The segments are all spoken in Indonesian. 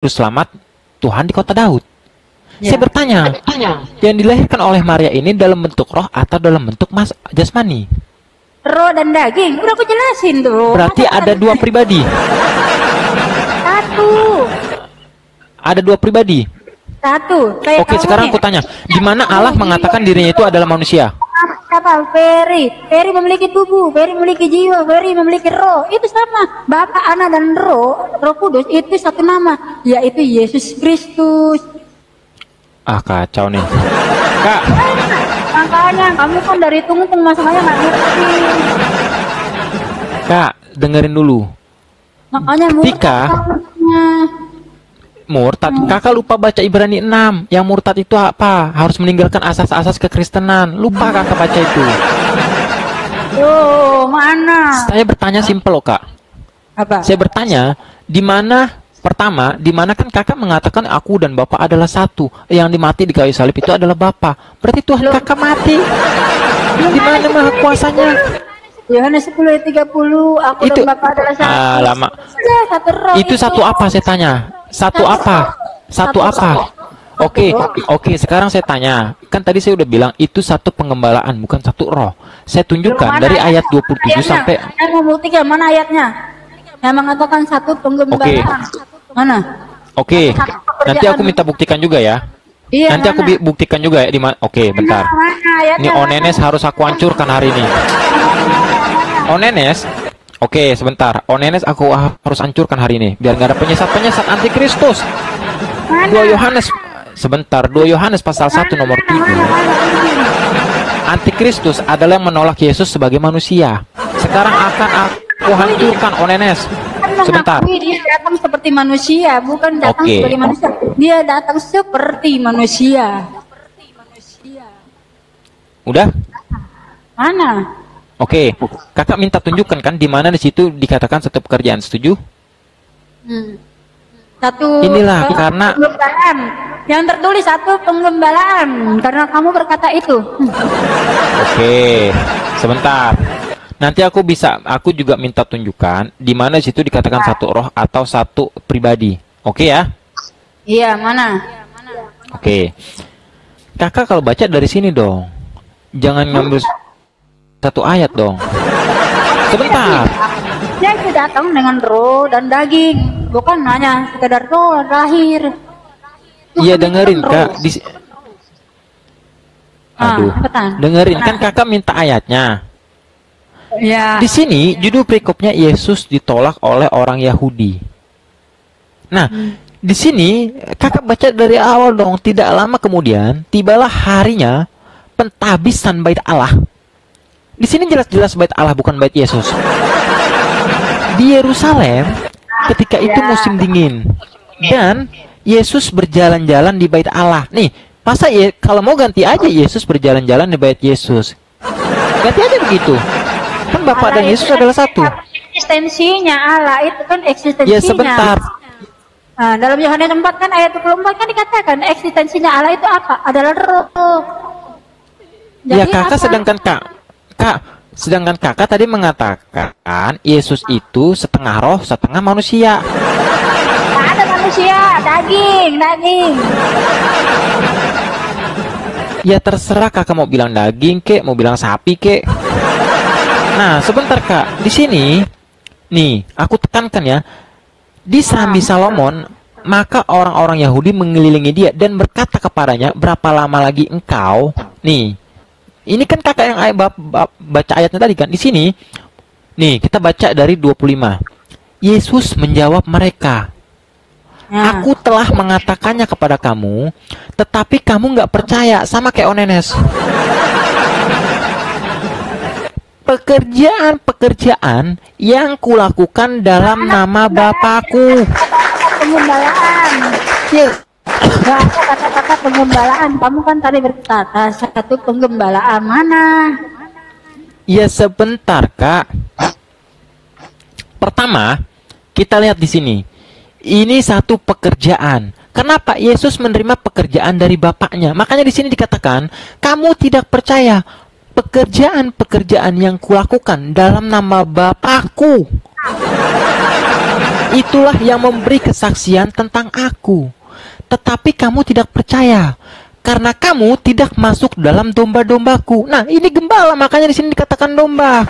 Selamat Tuhan di kota Daud. Ya. Saya bertanya, yang dilahirkan oleh Maria ini dalam bentuk roh atau dalam bentuk jasmani? Roh dan daging, udah aku jelasin tuh. Berarti ada dua pribadi. Satu. Ada dua pribadi. Satu. Oke, sekarang aku tanya, di mana Allah mengatakan dirinya itu adalah manusia? Siapa? Ferry memiliki tubuh, Ferry memiliki jiwa, Ferry memiliki roh. Itu sama. Bapa, Anak, dan Roh Kudus itu satu nama, yaitu Yesus Kristus. Ah, kacau nih. Kak, Makanya kamu kan dari tunggu masalahnya nggak ngerti. Kak, dengerin dulu. Makanya Ketika murtad, kakak lupa baca Ibrani 6. Yang murtad itu apa? Harus meninggalkan asas-asas kekristenan. Lupa kakak baca itu. Oh, mana? Saya bertanya simpel loh, Kak. Apa? Saya bertanya, di mana pertama, di mana kan kakak mengatakan aku dan Bapak adalah satu. Yang dimati di kayu salib itu adalah Bapak. Berarti Tuhan kakak mati. Di mana maha kuasanya? Yohanes 10:30, aku Itu dan Bapa adalah satu. lama. Satu roh. Itu satu apa saya tanya? Satu apa? Satu apa? Oke, sekarang saya tanya. Kan tadi saya udah bilang itu satu pengembalaan, bukan satu roh. Saya tunjukkan dari ayat 27 sampai. Saya mau buktikan mana ayatnya. Yang mengatakan satu penggembalaan. Mana? Oke. Nanti aku minta buktikan juga ya. Iya, Nanti aku buktikan juga ya di mana. Oke, bentar. Ini Onenes harus aku hancurkan hari ini. Onenes. Oke, sebentar. Onenes aku harus hancurkan hari ini biar nggak ada penyesat-penyesat antikristus. 2 Yohanes sebentar. 2 Yohanes pasal 1 nomor 7. Antikristus adalah yang menolak Yesus sebagai manusia. Sekarang akan aku hancurkan Onenes. Sebentar. Dia datang seperti manusia, bukan datang sebagai manusia. Dia datang seperti manusia. Udah? Mana? Oke, kakak minta tunjukkan kan di mana di situ dikatakan satu pekerjaan, setuju? Satu. Inilah karena penggembalaan. Yang tertulis satu penggembalaan karena kamu berkata itu. Oke, sebentar. Nanti aku juga minta tunjukkan di mana di situ dikatakan satu roh atau satu pribadi. Oke ya? Iya, mana? Oke. Kakak kalau baca dari sini dong. Jangan ngambil satu ayat dong. Sebentar. Dia itu datang dengan roh dan daging, bukan hanya sekedar roh lahir. Iya, dengerin Kak. Aduh. Dengerin kan kakak minta ayatnya. Ya. Di sini judul perikopnya Yesus ditolak oleh orang Yahudi. Nah, di sini kakak baca dari awal dong. Tidak lama kemudian tibalah harinya pentahbisan bait Allah. Di sini jelas-jelas bait Allah, bukan bait Yesus. Di Yerusalem ketika itu musim dingin dan Yesus berjalan-jalan di bait Allah. Nih, masa kalau mau ganti aja Yesus berjalan-jalan di bait Yesus. Ganti aja begitu. Kan Bapak dan Yesus adalah satu. Eksistensinya Allah itu kan eksistensinya. Ya sebentar. Nah, dalam Yohanes 4 kan ayat 24 kan dikatakan eksistensinya Allah itu apa? Adalah roh. Ya kakak sedangkan kakak tadi mengatakan Yesus itu setengah roh, setengah manusia. Tidak ada manusia, daging. Ya terserah kakak mau bilang daging kek, mau bilang sapi kek. Nah, sebentar Kak. Di sini nih, aku tekankan ya. Di Serambi Salomon, maka orang-orang Yahudi mengelilingi dia dan berkata kepadanya, "Berapa lama lagi engkau?" Nih. Ini kan kakak yang baca ayatnya tadi kan. Di sini nih, kita baca dari 25. Yesus menjawab mereka, "Aku telah mengatakannya kepada kamu, tetapi kamu nggak percaya." Sama kayak Onenes. Pekerjaan yang kulakukan dalam nama Bapakku. Penggembalaan. Ya. Gak ada kata-kata penggembalaan. Kamu kan tadi berkata satu penggembalaan mana? Ya sebentar Kak. Pertama, kita lihat di sini. Ini satu pekerjaan. Kenapa Yesus menerima pekerjaan dari Bapaknya? Makanya di sini dikatakan, kamu tidak percaya. Pekerjaan-pekerjaan yang kulakukan dalam nama Bapakku. itulah yang memberi kesaksian tentang aku. Tetapi kamu tidak percaya, karena kamu tidak masuk dalam domba-dombaku. Nah, ini gembala, makanya di sini dikatakan domba.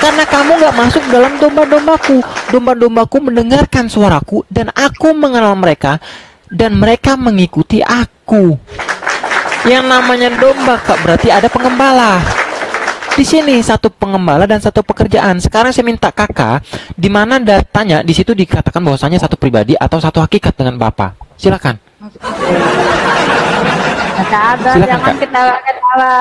Karena kamu nggak masuk dalam domba-dombaku. Domba-dombaku mendengarkan suaraku, dan aku mengenal mereka, dan mereka mengikuti aku. Yang namanya domba, Kak, berarti ada pengembala. Di sini satu pengembala dan satu pekerjaan. Sekarang saya minta kakak, di mana datanya di situ dikatakan bahwasanya satu pribadi atau satu hakikat dengan Bapa. Silakan. Ada, Silakan, jangan Kak. ketawa-ketawa.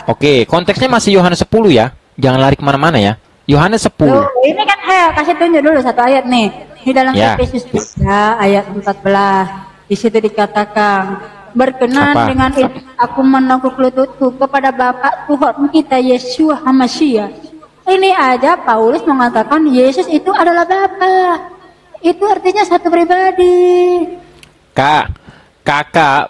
Oke, konteksnya masih Yohanes 10 ya. Jangan lari kemana-mana ya. Yohanes 10. Loh, ini kan kasih tunjuk dulu satu ayat nih. Di dalam Ya. Efesus 3 ayat 14. Di situ dikatakan, berkenan Apa? dengan itu aku menekuk lututku kepada Bapa Tuhan kita Yesus Hamasiah. Ini aja Paulus mengatakan Yesus itu adalah Bapa. Itu artinya satu pribadi. Kak, kakak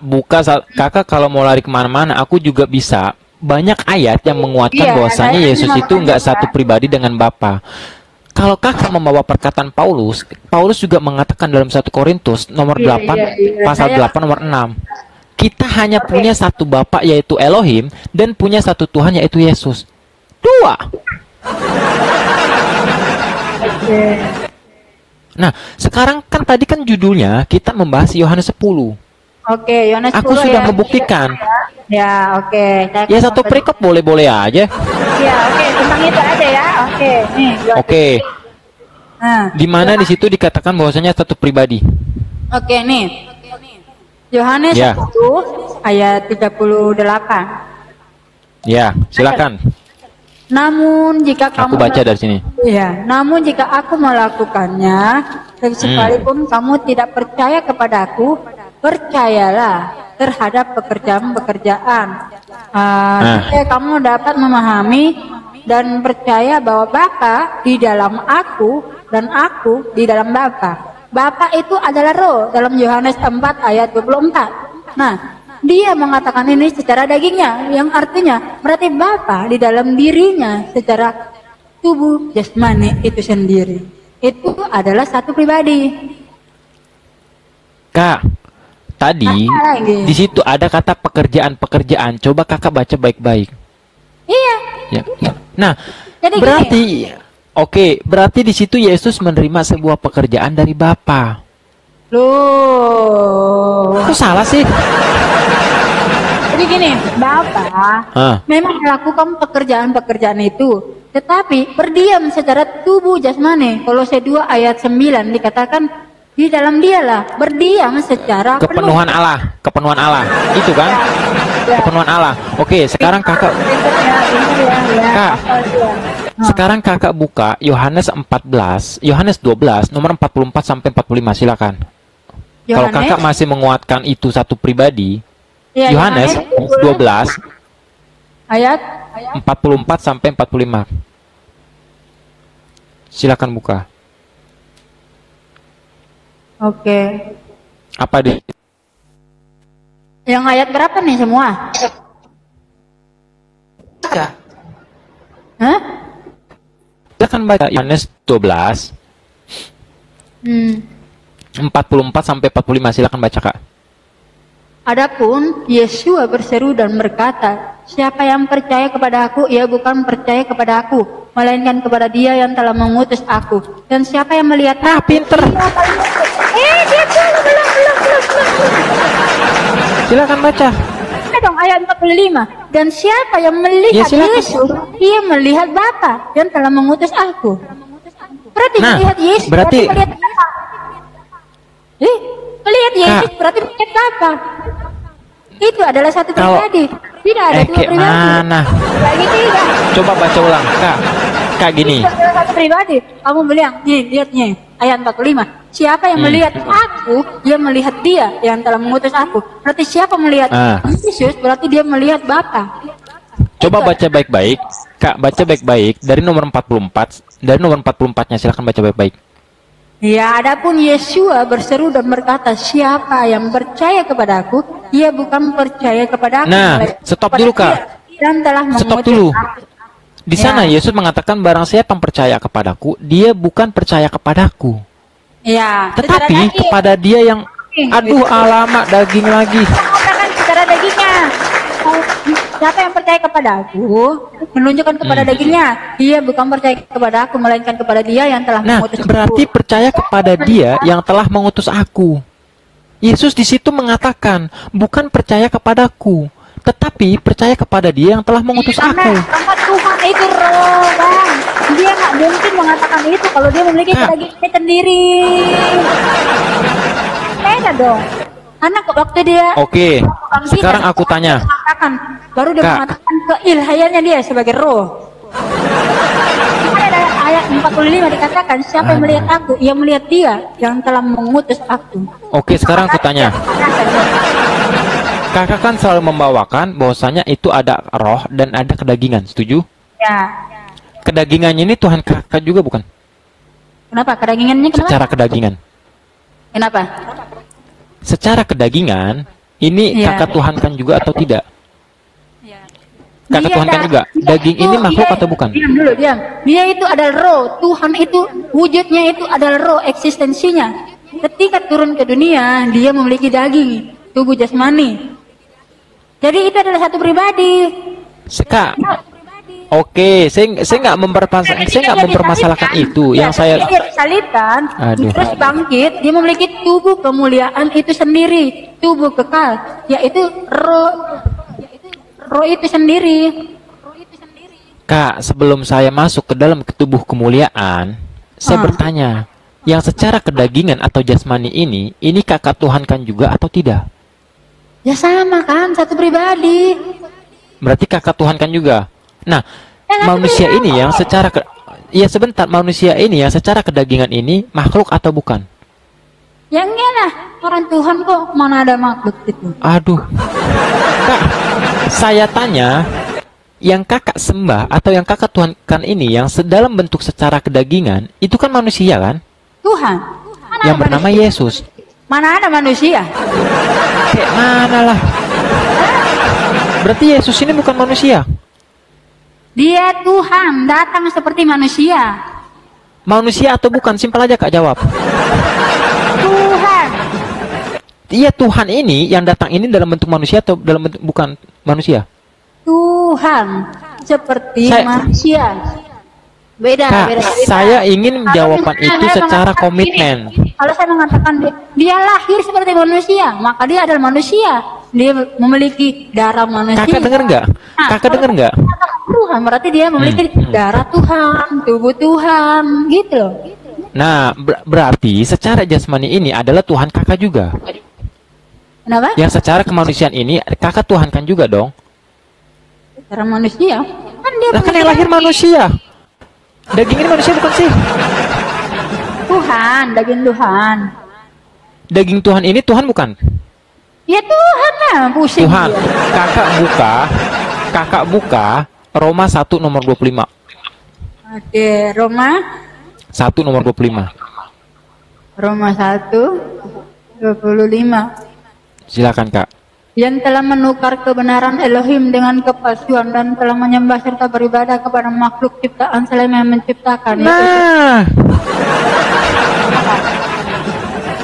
kalau mau lari kemana-mana, aku juga bisa. Banyak ayat yang menguatkan Iya, bahwasanya saya Yesus juga itu nggak makanya, satu Kak. pribadi dengan Bapa. Kalau kakak membawa perkataan Paulus, Paulus juga mengatakan dalam 1 Korintus nomor Iya, 8, iya. pasal Saya- 8 nomor 6. Kita hanya punya satu Bapa yaitu Elohim, dan punya satu Tuhan yaitu Yesus. Dua. Nah, sekarang kan tadi kan judulnya kita membahas Yohanes 10. Oke, Yohanes Aku 10 sudah ya. membuktikan. Ya, oke. Saya Ya akan satu memper- perikop boleh-boleh aja. Ya, oke, tentang itu aja ya. Oke, nih. Oke, Nah, di mana di situ dikatakan bahwasanya satu pribadi. oke nih. Yohanes Ya. 1 ayat 38. Ya, silakan. Namun jika kamu Aku baca dari sini. Iya, namun jika aku melakukannya, sekalipun kamu tidak percaya kepadaku, percayalah terhadap pekerjaan-pekerjaan. Supaya kamu dapat memahami dan percaya bahwa Bapa di dalam aku dan aku di dalam Bapa. Bapa itu adalah roh dalam Yohanes 4 ayat 24. Nah, dia mengatakan ini secara dagingnya, yang artinya berarti Bapa di dalam dirinya secara tubuh jasmani itu sendiri. Itu adalah satu pribadi. Kak, tadi Apa lagi? di situ ada kata pekerjaan-pekerjaan. Coba kakak baca baik-baik. Iya. Ya. Nah, Jadi berarti oke, berarti di situ Yesus menerima sebuah pekerjaan dari Bapa. Loh. Kok salah sih? Jadi gini, Bapak Ah. memang melakukan pekerjaan-pekerjaan itu, tetapi berdiam secara tubuh jasmani. Kolose 2 ayat 9 dikatakan di dalam dialah berdiam secara Kepenuhan Allah, kepenuhan Allah. Itu kan? Ya. Kepenuhan Allah. Oke, sekarang kakak Kak. sekarang kakak buka Yohanes 14, Yohanes 12 nomor 44 sampai 45, silakan. Kalau kakak masih menguatkan itu satu pribadi, ya, Yohanes 12 ayat 44 sampai 45. Silakan buka. oke. Apa di Yang ayat berapa nih semua? Hah? Silakan baca Yohanes 12 Hmm. 44 sampai 45, silakan baca, Kak. Adapun Yesus berseru dan berkata, siapa yang percaya kepada aku, ia bukan percaya kepada aku, melainkan kepada dia yang telah mengutus aku. Dan siapa yang melihat aku, Pinter. dia belum. Silakan baca. Dong ayat 45. Dan siapa yang melihat Ya, silakan. Yesus, ia melihat Bapa yang telah mengutus aku. Berarti Nah, melihat Yesus, berarti- melihat Bapa. Melihat Yesus berarti melihat Bapa. Itu adalah satu Kalau- pribadi. Tidak ada dua kayak pribadi. mana? Lagi tidak. Coba baca ulang, Kak. Kak gini. Itu adalah satu pribadi. Kamu bilang, nih, lihat nih, ayat 45. Siapa yang melihat aku, dia melihat dia yang telah mengutus aku. Berarti siapa melihat Yesus, berarti dia melihat Bapa. Coba baca baik-baik. Kak, baca baik-baik dari nomor 44. Dari nomor 44-nya silakan baca baik-baik. Ya, adapun Yesua berseru dan berkata, siapa yang percaya kepadaku, ia bukan percaya kepada aku. Nah, melainkan stop kepada dulu, Kak. Dia yang telah Stop mengutus dulu. aku. Di sana Yesus mengatakan barang siapa yang percaya kepadaku, dia bukan percaya kepadaku. Ya, Tetapi kepada dia yang, aduh alamak, daging lagi. Katakan secara dagingnya. Siapa yang percaya kepada aku, menunjukkan kepada dagingnya. Dia bukan percaya kepada aku, melainkan kepada dia yang telah mengutus aku. Berarti percaya kepada dia yang telah mengutus aku. Yesus di situ mengatakan, bukan percaya kepadaku, tetapi percaya kepada dia yang telah mengutus aku. Karena Tuhan itu roh, Bang. Dia nggak mungkin mengatakan itu kalau dia memiliki dagingnya sendiri. Beda dong. Karena waktu dia sekarang aku tanya. Baru dia mengatakan keilhayannya dia sebagai roh. Ada ayat 45 dikatakan, siapa yang melihat aku, ia melihat dia yang telah mengutus aku. Sekarang aku tanya. Kakak kan selalu membawakan bahwasanya itu ada roh dan ada kedagingan, setuju? Ya. Kedagingannya ini Tuhan kakak juga bukan? Kenapa? Kedagingannya kenapa? Secara kedagingan. Kenapa? Secara kedagingan, ini kakak Tuhankan juga atau tidak? Kakak Tuhankan juga. Daging ini makhluk atau bukan? Diam dulu, diam. Dia itu adalah roh. Tuhan itu wujudnya itu adalah roh, eksistensinya. Ketika turun ke dunia, dia memiliki daging, tubuh jasmani. Jadi itu adalah satu pribadi. Saya nggak mempermasalahkan itu. Yang saya salibkan, terus bangkit, dia memiliki tubuh kemuliaan itu sendiri, tubuh kekal, yaitu roh itu sendiri. Kak, sebelum saya masuk ke dalam tubuh kemuliaan, saya bertanya, yang secara kedagingan atau jasmani ini kakak Tuhankan juga atau tidak? Ya sama kan, satu pribadi. Berarti kakak Tuhankan juga. Nah, manusia ini yang secara manusia ini yang secara kedagingan ini makhluk atau bukan? Ya enggak lah, orang Tuhan kok, mana ada makhluk itu. Aduh. Kak, saya tanya, yang kakak sembah atau yang kakak Tuhankan ini yang dalam bentuk secara kedagingan, itu kan manusia kan? Tuhan. Yang bernama Yesus. Mana ada manusia? Kayak mana lah? Berarti Yesus ini bukan manusia? Dia Tuhan, datang seperti manusia. Manusia atau bukan? Simpel aja Kak jawab. Tuhan. Iya, Tuhan ini yang datang ini dalam bentuk manusia atau dalam bentuk bukan manusia? Tuhan seperti manusia. Beda, Kak, beda. Saya ingin jawaban itu secara komitmen. Kalau saya mengatakan dia lahir seperti manusia, maka dia adalah manusia. Dia memiliki darah manusia. Kakak dengar nggak? Kakak dengar nggak? Tuhan berarti dia memiliki darah Tuhan, tubuh Tuhan, gitu loh. Nah, berarti secara jasmani ini adalah Tuhan kakak juga. Kenapa? Yang secara kemanusiaan ini kakak Tuhankan juga dong. Secara manusia? Kan dia kan yang lahir manusia. Daging ini manusia bukan sih? Tuhan, daging Tuhan. Daging Tuhan ini Tuhan bukan? Ya Tuhan lah, pusing. Tuhan. Kakak buka Roma 1 nomor 25. Oke, Roma 1 nomor 25. Roma 1:25. Silakan Kak. Yang telah menukar kebenaran Elohim dengan kepalsuan dan telah menyembah serta beribadah kepada makhluk ciptaan selain yang menciptakan. Nah,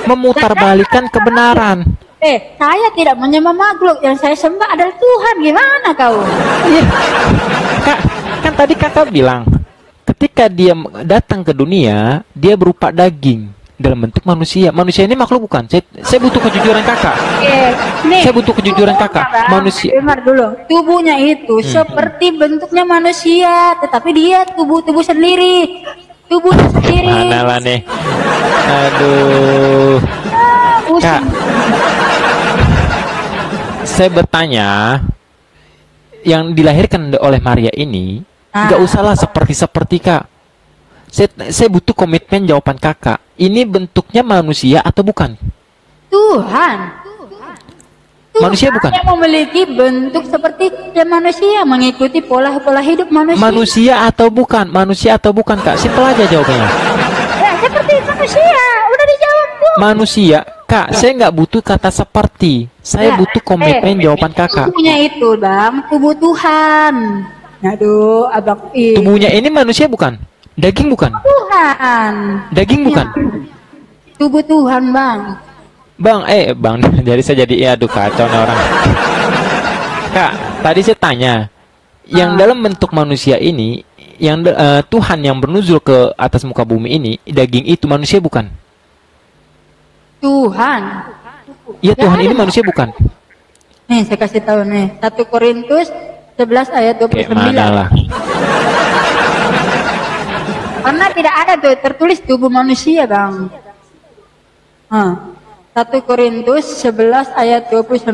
memutarbalikkan kebenaran. Saya tidak menyembah makhluk, yang saya sembah adalah Tuhan. Gimana kau? Kak, kan tadi kakak bilang ketika dia datang ke dunia, dia berupa daging dalam bentuk manusia. Manusia ini makhluk bukan? Saya butuh kejujuran kakak. Saya butuh kejujuran kakak. Manusia. Dengar dulu. Tubuhnya itu seperti bentuknya manusia, tetapi dia tubuh sendiri. Tubuhnya sendiri. Mana lah nih? Aduh. Kak, saya bertanya, yang dilahirkan oleh Maria ini nggak usahlah seperti Kak. Saya butuh komitmen jawaban kakak. Ini bentuknya manusia atau bukan? Tuhan. Manusia bukan? Yang memiliki bentuk seperti manusia, mengikuti pola hidup manusia. Manusia atau bukan? Manusia atau bukan Kak? Simpel aja jawabannya. Ya, seperti manusia. Udah dijawab tuh. Manusia. Kak, saya nggak butuh kata seperti. Saya butuh komitmen jawaban kakak. Tubuhnya itu, Bang. Tubuh Tuhan. Aduh, abang ini. Tubuhnya ini manusia bukan? Daging bukan? Tuhan. Daging bukan? Tubuh Tuhan, Bang. Bang, jadi saya jadi, aduh kacau nih orang. Kak, tadi saya tanya, yang dalam bentuk manusia ini, yang Tuhan yang bernuzul ke atas muka bumi ini, daging itu manusia bukan? Tuhan. Iya, Tuhan ada. ini manusia bukan? Nih, saya kasih tahu nih. 1 Korintus 11 ayat 29. Kayak mana lah? Karena tidak ada tuh tertulis tubuh manusia, Bang. 1 Korintus 11 ayat 29.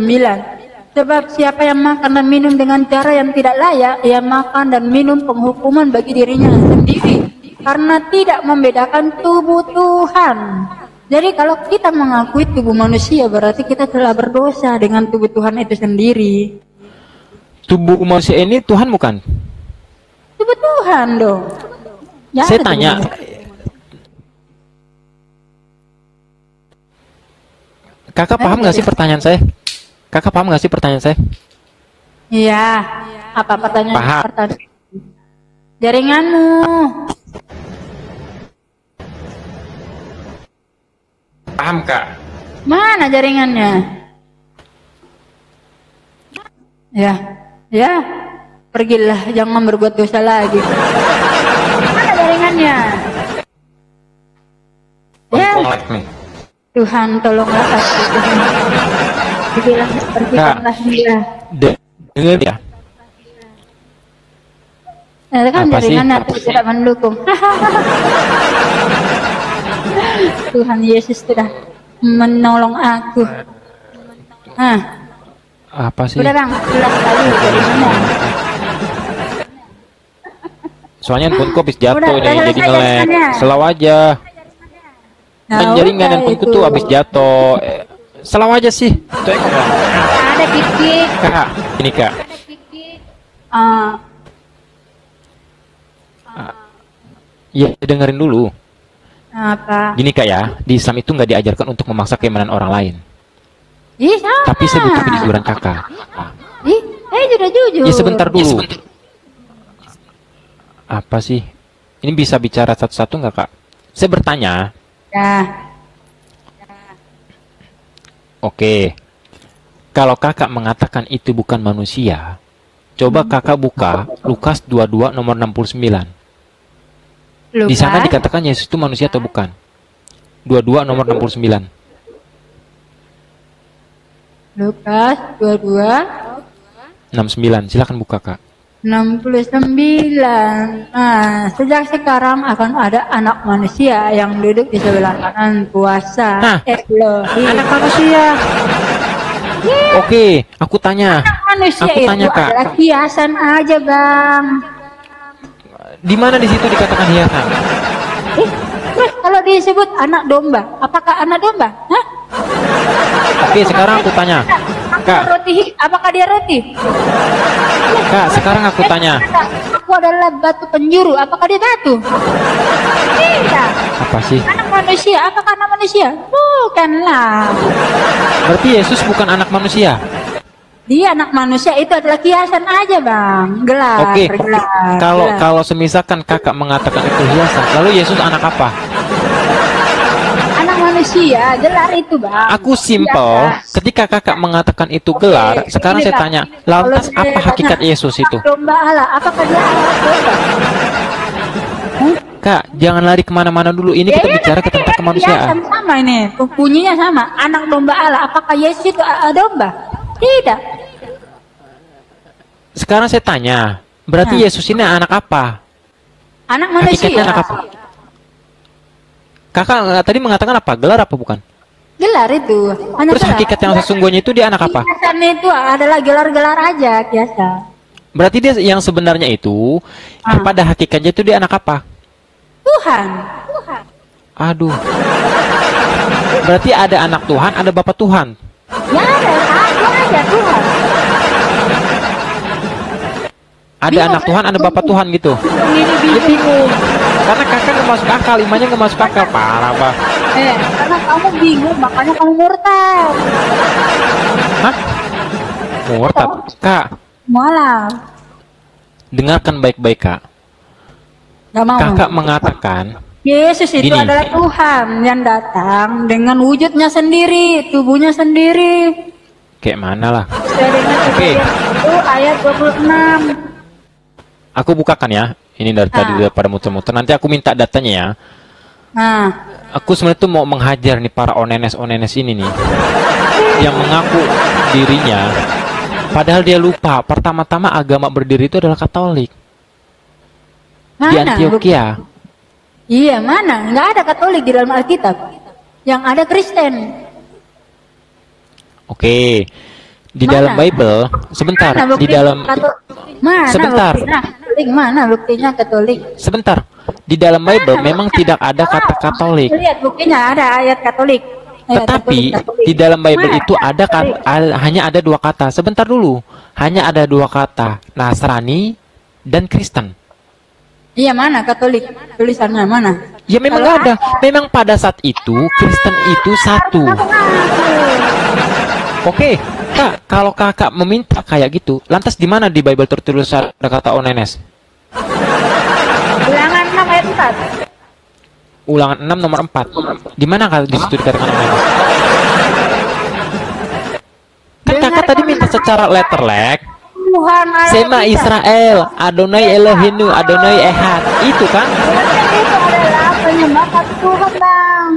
Sebab siapa yang makan dan minum dengan cara yang tidak layak, ia makan dan minum penghukuman bagi dirinya sendiri. Karena tidak membedakan tubuh Tuhan. Jadi kalau kita mengakui tubuh manusia, berarti kita telah berdosa dengan tubuh Tuhan itu sendiri. Tubuh manusia ini Tuhan bukan? Tubuh Tuhan dong. Ya, Saya tanya, kakak paham nggak sih pertanyaan saya? Kakak paham nggak sih pertanyaan saya? Iya. Apa pertanyaan? Paham. Jaringanmu. Paham, Kak. Mana jaringannya? Ya. Pergilah, jangan berbuat dosa lagi. Mana jaringannya? Ya. Tuhan, tolonglah aku. Pergilah dia. Dengar ya. Nah, kan Apa sih? jaringannya tidak mendukung. Tuhan Yesus sudah menolong aku. Apa sih? Udah, Bang, ulang kali jaringannya. Soalnya handphoneku habis jatuh Udah nih, jadi selesai nge-lag. jaringannya. Selalu aja. Nah, Jaringan udah handphoneku itu. tuh habis jatuh. Selalu aja sih. Itu yang ngomong. Ada Kiki. Kak, ini Kak. Ya, dengerin dulu. Apa? Gini Kak ya, di Islam itu nggak diajarkan untuk memaksa keimanan orang lain. Ih, sama. Tapi saya butuh kejujuran Kakak. Ih, sudah jujur. Ya sebentar dulu. Apa sih? Ini bisa bicara satu-satu nggak Kak? Saya bertanya. Ya. Oke. Kalau Kakak mengatakan itu bukan manusia, coba Kakak buka Lukas 22 nomor 69. Di sana dikatakan Yesus itu manusia atau bukan? 22 nomor 69. Lukas 22 69. Silakan buka Kak. 69. Nah, sejak sekarang akan ada anak manusia yang duduk di sebelah kanan kuasa Nah, Elohim. Anak manusia. Oke, aku tanya. Anak manusia Aku itu tanya, Kak. adalah kiasan aja, Bang. Di mana di situ dikatakan hiasan? Terus kalau disebut anak domba, apakah anak domba? Hah? Oke, sekarang aku tanya. Kak, Apakah dia roti? Kak, sekarang aku tanya. Aku adalah batu penjuru, apakah dia batu? Tidak. Apa sih? Anak manusia, apakah anak manusia? Bukanlah. Berarti Yesus bukan anak manusia. Dia anak manusia itu adalah kiasan aja, Bang. Gelar, Oke. gelar. Kalau semisalkan Kakak mengatakan itu hiasan, lalu Yesus anak apa? Anak manusia, gelar itu, Bang. Aku simple. Kiasan. Ketika Kakak mengatakan itu gelar, sekarang ini, saya Bang. tanya, lantas Kalau apa saya hakikat tanya, Yesus itu? Domba Allah, apakah dia anak domba? Kak, jangan lari kemana-mana dulu. Ini kita bicara tentang Kiasan kemanusiaan. sama ini, bunyinya sama. Anak domba Allah, apakah Yesus itu domba? Tidak. Sekarang saya tanya, berarti Yesus ini anak apa? Anak manusia. Hakikatnya anak apa? Kakak tadi mengatakan apa? Gelar apa bukan? Gelar itu. Hanya Terus gelar. hakikat yang sesungguhnya itu dia anak apa? Kiasan itu adalah gelar-gelar aja, biasa. Berarti dia yang sebenarnya itu, pada hakikatnya itu dia anak apa? Tuhan. Aduh. Berarti ada anak Tuhan, ada Bapak Tuhan. Ya ada, satu aja Tuhan. Ada anak Tuhan, ada Bapak Tuhan gitu. Ini Dia bingung. Karena kakak nggak masuk akal, imannya nggak masuk akal. Parah, Pak. karena kamu bingung, makanya kamu murtad. Hah? Murtad. Kak, Malah. dengarkan baik-baik kak. Nggak mau. Kakak mengatakan Yesus itu gini. adalah Tuhan yang datang dengan wujudnya sendiri, tubuhnya sendiri. Kayak mana lah? Oke. Itu ayat 26. Aku bukakan ya. Ini dari tadi daripada muter-muter. Nanti aku minta datanya ya. Nah, Aku sebenarnya tuh mau menghajar nih para onenes-onenes ini nih, yang mengaku dirinya, padahal dia lupa. Pertama-tama agama berdiri itu adalah Katolik di mana? Antioquia. Iya, mana? Nggak ada Katolik di dalam Alkitab. Yang ada Kristen. Oke, di Mana? dalam Bible, sebentar, Mana di bukti dalam, Mana sebentar. buktinya Katolik? Mana buktinya Katolik? sebentar, di dalam Bible memang tidak ada kata Katolik. Lihat buktinya ada ayat Katolik. Ayat Tetapi Katolik. di dalam Bible Mana? itu ada hanya ada dua kata. Sebentar dulu, hanya ada dua kata, Nasrani dan Kristen. Iya, mana Katolik? Tulisannya mana? Ya memang Kalau ada. Memang pada saat itu Kristen itu satu. Oke, kak, kalau kakak meminta kayak gitu, lantas di mana di Bible tertulis ada kata onenes? Ulangan 6 ayat 4. Ulangan 6 nomor 4. Di mana kak di situ dikatakan onenes? Kan kakak tadi minta secara letterlek. Tuhan Allah Sema kita. Israel, Adonai Elohinu, Adonai Ehad. Itu kan? Itu adalah penyembah Tuhan, Bang.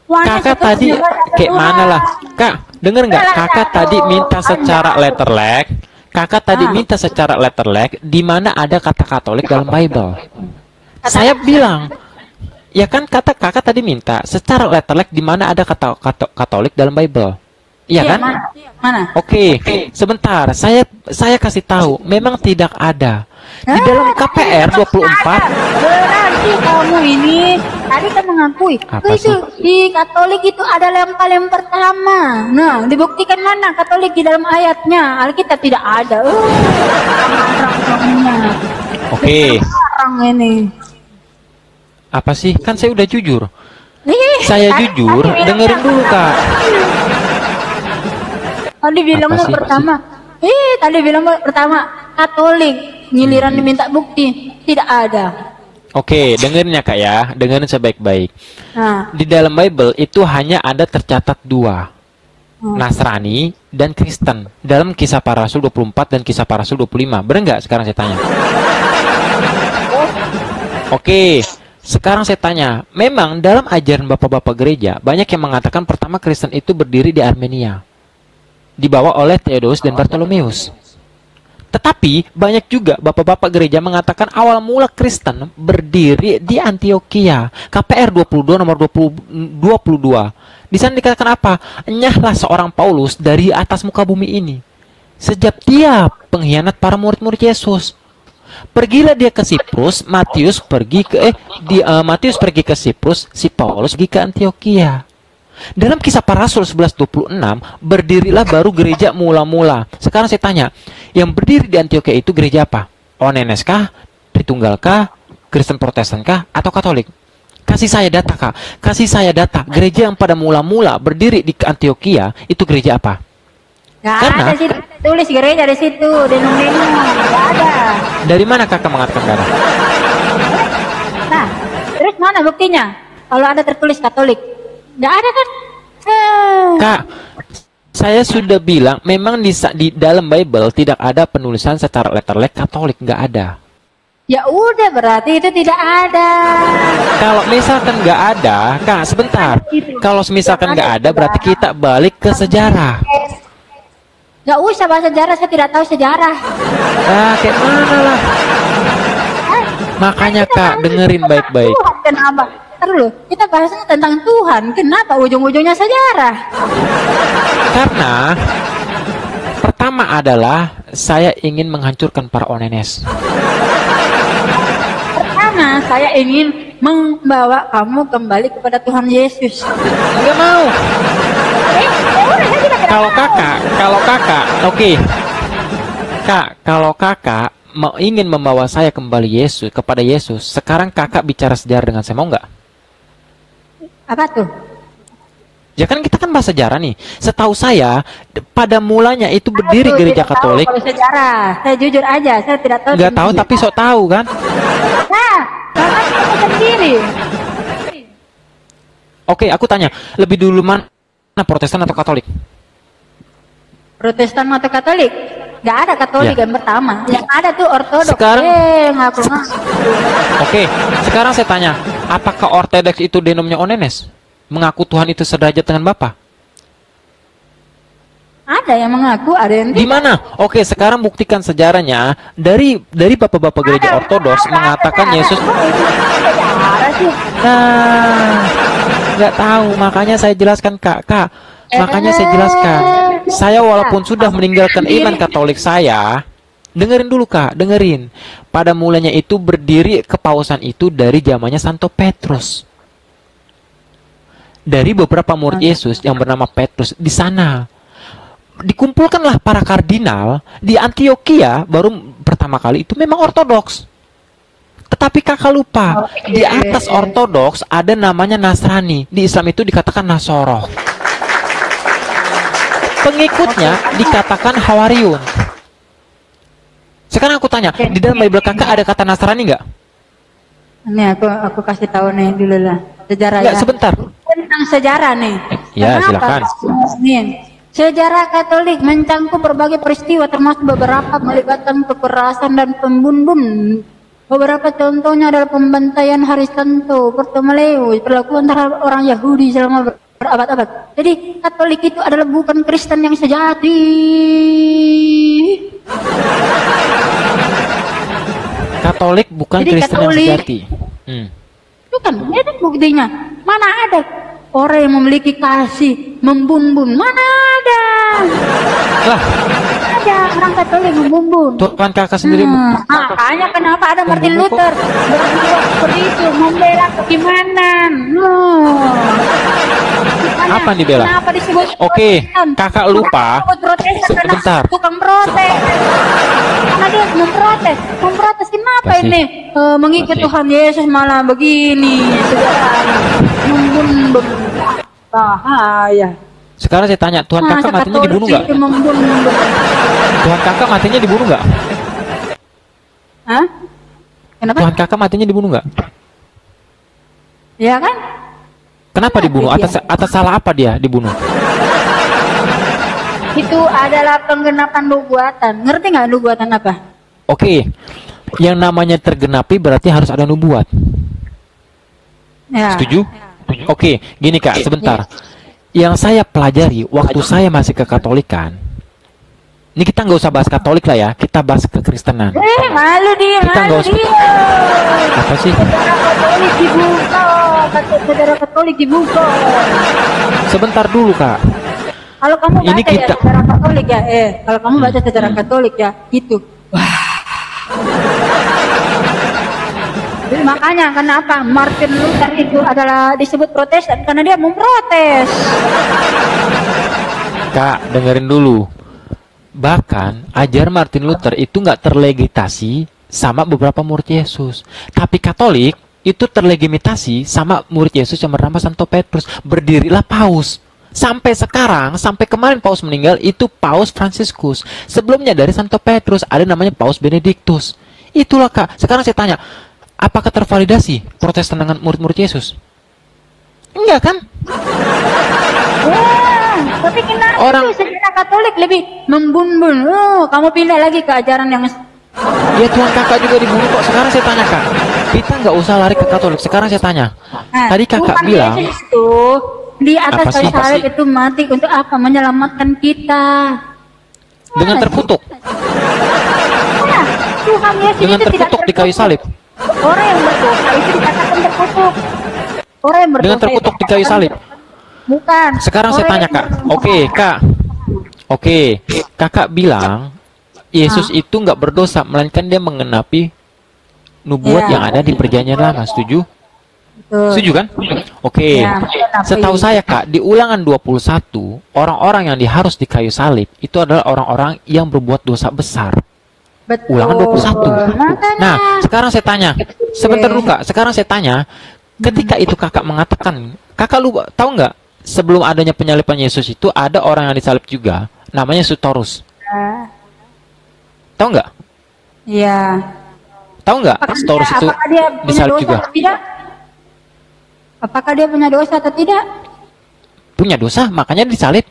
Kakak tadi kayak mana lah? Kak, denger nggak? Kakak tadi minta secara letterlek. Kakak tadi minta secara letterlek di mana ada kata Katolik dalam Bible. Saya bilang, ya kan kata kakak tadi minta secara letterlek di mana ada kata Katolik dalam Bible. Iya kan? Mana? Oke, sebentar. Saya kasih tahu, memang tidak ada. Di dalam KPR 24. Berarti kamu ini tadi kan mengakui Apa itu di Katolik itu adalah yang paling pertama. Nah, dibuktikan mana Katolik di dalam ayatnya? Alkitab tidak ada. Oke. Orang ini. Apa sih? Kan saya udah jujur. Tadi Saya jujur, bilang dengerin dulu kak. Tadi bilang Apa sih? pertama. Tadi bilang pertama Katolik. Giliran diminta bukti tidak ada. Oke, dengerin ya kak ya, dengerin sebaik-baik. Nah, Di dalam Bible itu hanya ada tercatat dua, Nasrani dan Kristen. Dalam Kisah Para Rasul 24 dan Kisah Para Rasul 25. Bener nggak sekarang saya tanya? Oke, sekarang saya tanya. Memang dalam ajaran bapak-bapak gereja, banyak yang mengatakan pertama Kristen itu berdiri di Armenia, dibawa oleh Theodorus dan Bartolomeus. Tetapi banyak juga bapak-bapak gereja mengatakan awal mula Kristen berdiri di Antioquia. KPR 22 nomor 22. Di sana dikatakan apa? Enyahlah seorang Paulus dari atas muka bumi ini. Sejak dia pengkhianat para murid-murid Yesus. Pergilah dia ke Siprus, Matius pergi ke Siprus, si Paulus pergi ke Antioquia. Dalam Kisah Para Rasul 11:26, berdirilah baru gereja mula-mula. Sekarang saya tanya, yang berdiri di Antioquia itu gereja apa? Onenes kah? Tritunggal kah? Kristen Protestan kah? Atau Katolik? Kasih saya data kak, kasih saya data. Gereja yang pada mula-mula berdiri di Antioquia itu gereja apa? nggak Karena- ada sih tulis gereja di situ, denung-denung, nggak ada. Dari mana kakak mengatakan data? Nah, terus mana buktinya? Kalau ada tertulis Katolik, nggak ada kan? Kak, saya sudah bilang memang di dalam Bible tidak ada penulisan secara letterlek Katolik, nggak ada. Ya udah, berarti itu tidak ada. Kalau misalkan nggak ada, kak sebentar. Kalau misalkan nggak ada, berarti kita balik ke sejarah. Nggak usah bahas sejarah, saya tidak tahu sejarah. Kayak mana lah? Makanya kak, dengerin baik-baik. Tuhan, kenapa? Ntar dulu, kita bahasnya tentang Tuhan. Kenapa ujung-ujungnya sejarah? Karena pertama adalah saya ingin menghancurkan para onenes. Pertama, saya ingin membawa kamu kembali kepada Tuhan Yesus. Nggak mau. Kalau kakak, oke. Kak, kalau kakak ingin membawa saya kembali kepada Yesus, sekarang kakak bicara sejarah dengan saya, mau nggak? Apa tuh? Ya kan kita kan kan bahas sejarah nih. Setahu saya, pada mulanya itu berdiri Aku gereja tidak tahu Katolik. kalau sejarah. Saya jujur aja, saya tidak tahu. Nggak tahu tapi sok tahu kan? Nah, kakak tahu sendiri. Oke, aku tanya, lebih dulu mana Protestan atau Katolik? Protestan atau Katolik? Gak ada Katolik Ya. yang pertama. Yang ada tuh Ortodoks. Sekarang- ngaku. Oke, sekarang saya tanya, apakah Ortodoks itu denomnya Onenes? Mengaku Tuhan itu sederajat dengan Bapa? Ada yang mengaku, ada yang Di tidak. mana? Oke, sekarang buktikan sejarahnya dari bapak-bapak gereja Ortodoks mengatakan Yesus. Sejarah sih. Nah, nggak tahu, makanya saya jelaskan Kak. Makanya saya jelaskan. Saya walaupun sudah meninggalkan iman Katolik saya, dengerin dulu Kak, dengerin. Pada mulanya itu berdiri kepausan itu dari zamannya Santo Petrus. Dari beberapa murid Yesus yang bernama Petrus di sana. Dikumpulkanlah para kardinal di Antioquia, baru pertama kali itu memang Ortodoks. Tetapi kakak lupa, di atas Ortodoks ada namanya Nasrani. Di Islam itu dikatakan Nasoroh. Pengikutnya dikatakan Hawariun. Sekarang aku tanya, di dalam Bible kakak ada kata Nasrani nggak? Nih aku kasih tahu nih dulu lah sejarah Nggak, ya. sebentar. Tentang sejarah nih. Ya, Kenapa? silakan. Nih, sejarah Katolik mencangkup berbagai peristiwa termasuk beberapa melibatkan kekerasan dan pembunuhan. Beberapa contohnya adalah pembantaian Hari Santo, Bartolomeo, perlakuan terhadap orang Yahudi selama berabad-abad. Jadi Katolik itu adalah bukan Kristen yang sejati. Katolik bukan Jadi Kristen yang Katolik- sejati. Itu kan, itu buktinya. Mana ada orang yang memiliki kasih membun-bun? Mana ada? Lah, Ada orang Katolik membun-bun. Tuhan kakak sendiri. Makanya kenapa ada Martin Luther berbuat seperti itu, membela keimanan. Makanya, Apa yang dibela? Kenapa disebut Oke, Protestan? kakak lupa. Disebut Protestan karena Sebentar. tukang protes. Karena dia memprotes. Memprotes kenapa Masih. ini? Mengikut Masih. Tuhan Yesus malah begini. Saudara. Membun-bun. Bahaya. Sekarang saya tanya, Tuhan kakak Masa matinya Katolik dibunuh nggak? itu membun-bun. Tuhan kakak matinya dibunuh nggak? Hah? Kenapa? Tuhan kakak matinya dibunuh nggak? Ya kan? Kenapa dibunuh? Atas salah apa dia dibunuh? Itu adalah penggenapan nubuatan. Ngerti nggak nubuatan apa? Oke, yang namanya tergenapi berarti harus ada nubuat. Ya. Setuju? Oke, gini kak, sebentar. Yang saya pelajari waktu saya masih ke Katolikan, ini kita nggak usah bahas Katolik lah ya, kita bahas kekristenan. Malu dia, Kita nggak malu usah- dia. Apa sih? Sejarah Katolik dibuka. Sejarah Katolik dibuka. Sebentar dulu kak. Kalau kamu baca Ini ya kita- sejarah Katolik ya, kalau kamu baca sejarah Katolik ya, itu. Jadi makanya kenapa Martin Luther itu adalah disebut Protestan karena dia memprotes. Kak, dengerin dulu. Bahkan ajar Martin Luther itu nggak terlegitimasi sama beberapa murid Yesus. Tapi Katolik itu terlegitimasi sama murid Yesus yang bernama Santo Petrus. Berdirilah Paus. Sampai sekarang, sampai kemarin Paus meninggal, itu Paus Fransiskus. Sebelumnya dari Santo Petrus ada namanya Paus Benediktus. Itulah kak. Sekarang saya tanya, apakah tervalidasi Protestan dengan murid-murid Yesus? Enggak kan? Wah, tapi kenapa Orang- sih sejarah Katolik lebih membun-bun? Kamu pindah lagi ke ajaran yang Ya Tuhan kakak juga dibunuh kok. Sekarang saya tanya kak, kita nggak usah lari ke Katolik. Sekarang saya tanya, tadi kakak Tuhan bilang, Yesus itu di atas Apa sih? kayu salib itu mati untuk apa? Menyelamatkan kita. dengan terkutuk, Nah, Tuhan Yesus dengan itu tidak terkutuk di kayu salib, Orang yang berdosa itu dikatakan terkutuk. Orang yang berdosa dengan terkutuk itu di kayu salib. Bukan. Sekarang saya Orang tanya yang kak, berdosa. oke kak, oke, kakak bilang Yesus itu nggak berdosa, melainkan dia mengenapi nubuat Ya. yang ada di perjanjian lama. Setuju? Betul. Setuju kan? Oke. Ya, mengenapi. Setahu saya kak, di Ulangan 21, orang-orang yang diharus di kayu salib itu adalah orang-orang yang berbuat dosa besar. Betul. Ulangan 21. Makanya. Nah, sekarang saya tanya, sebentar dulu kak. Sekarang saya tanya, ketika itu kakak mengatakan, kakak lu tahu nggak sebelum adanya penyaliban Yesus itu ada orang yang disalib juga, namanya Sutorus. Tahu nggak? Iya. Tahu nggak? Sutorus itu Apakah dia punya disalib dosa juga. atau tidak? Apakah dia punya dosa atau tidak? Punya dosa, makanya disalib.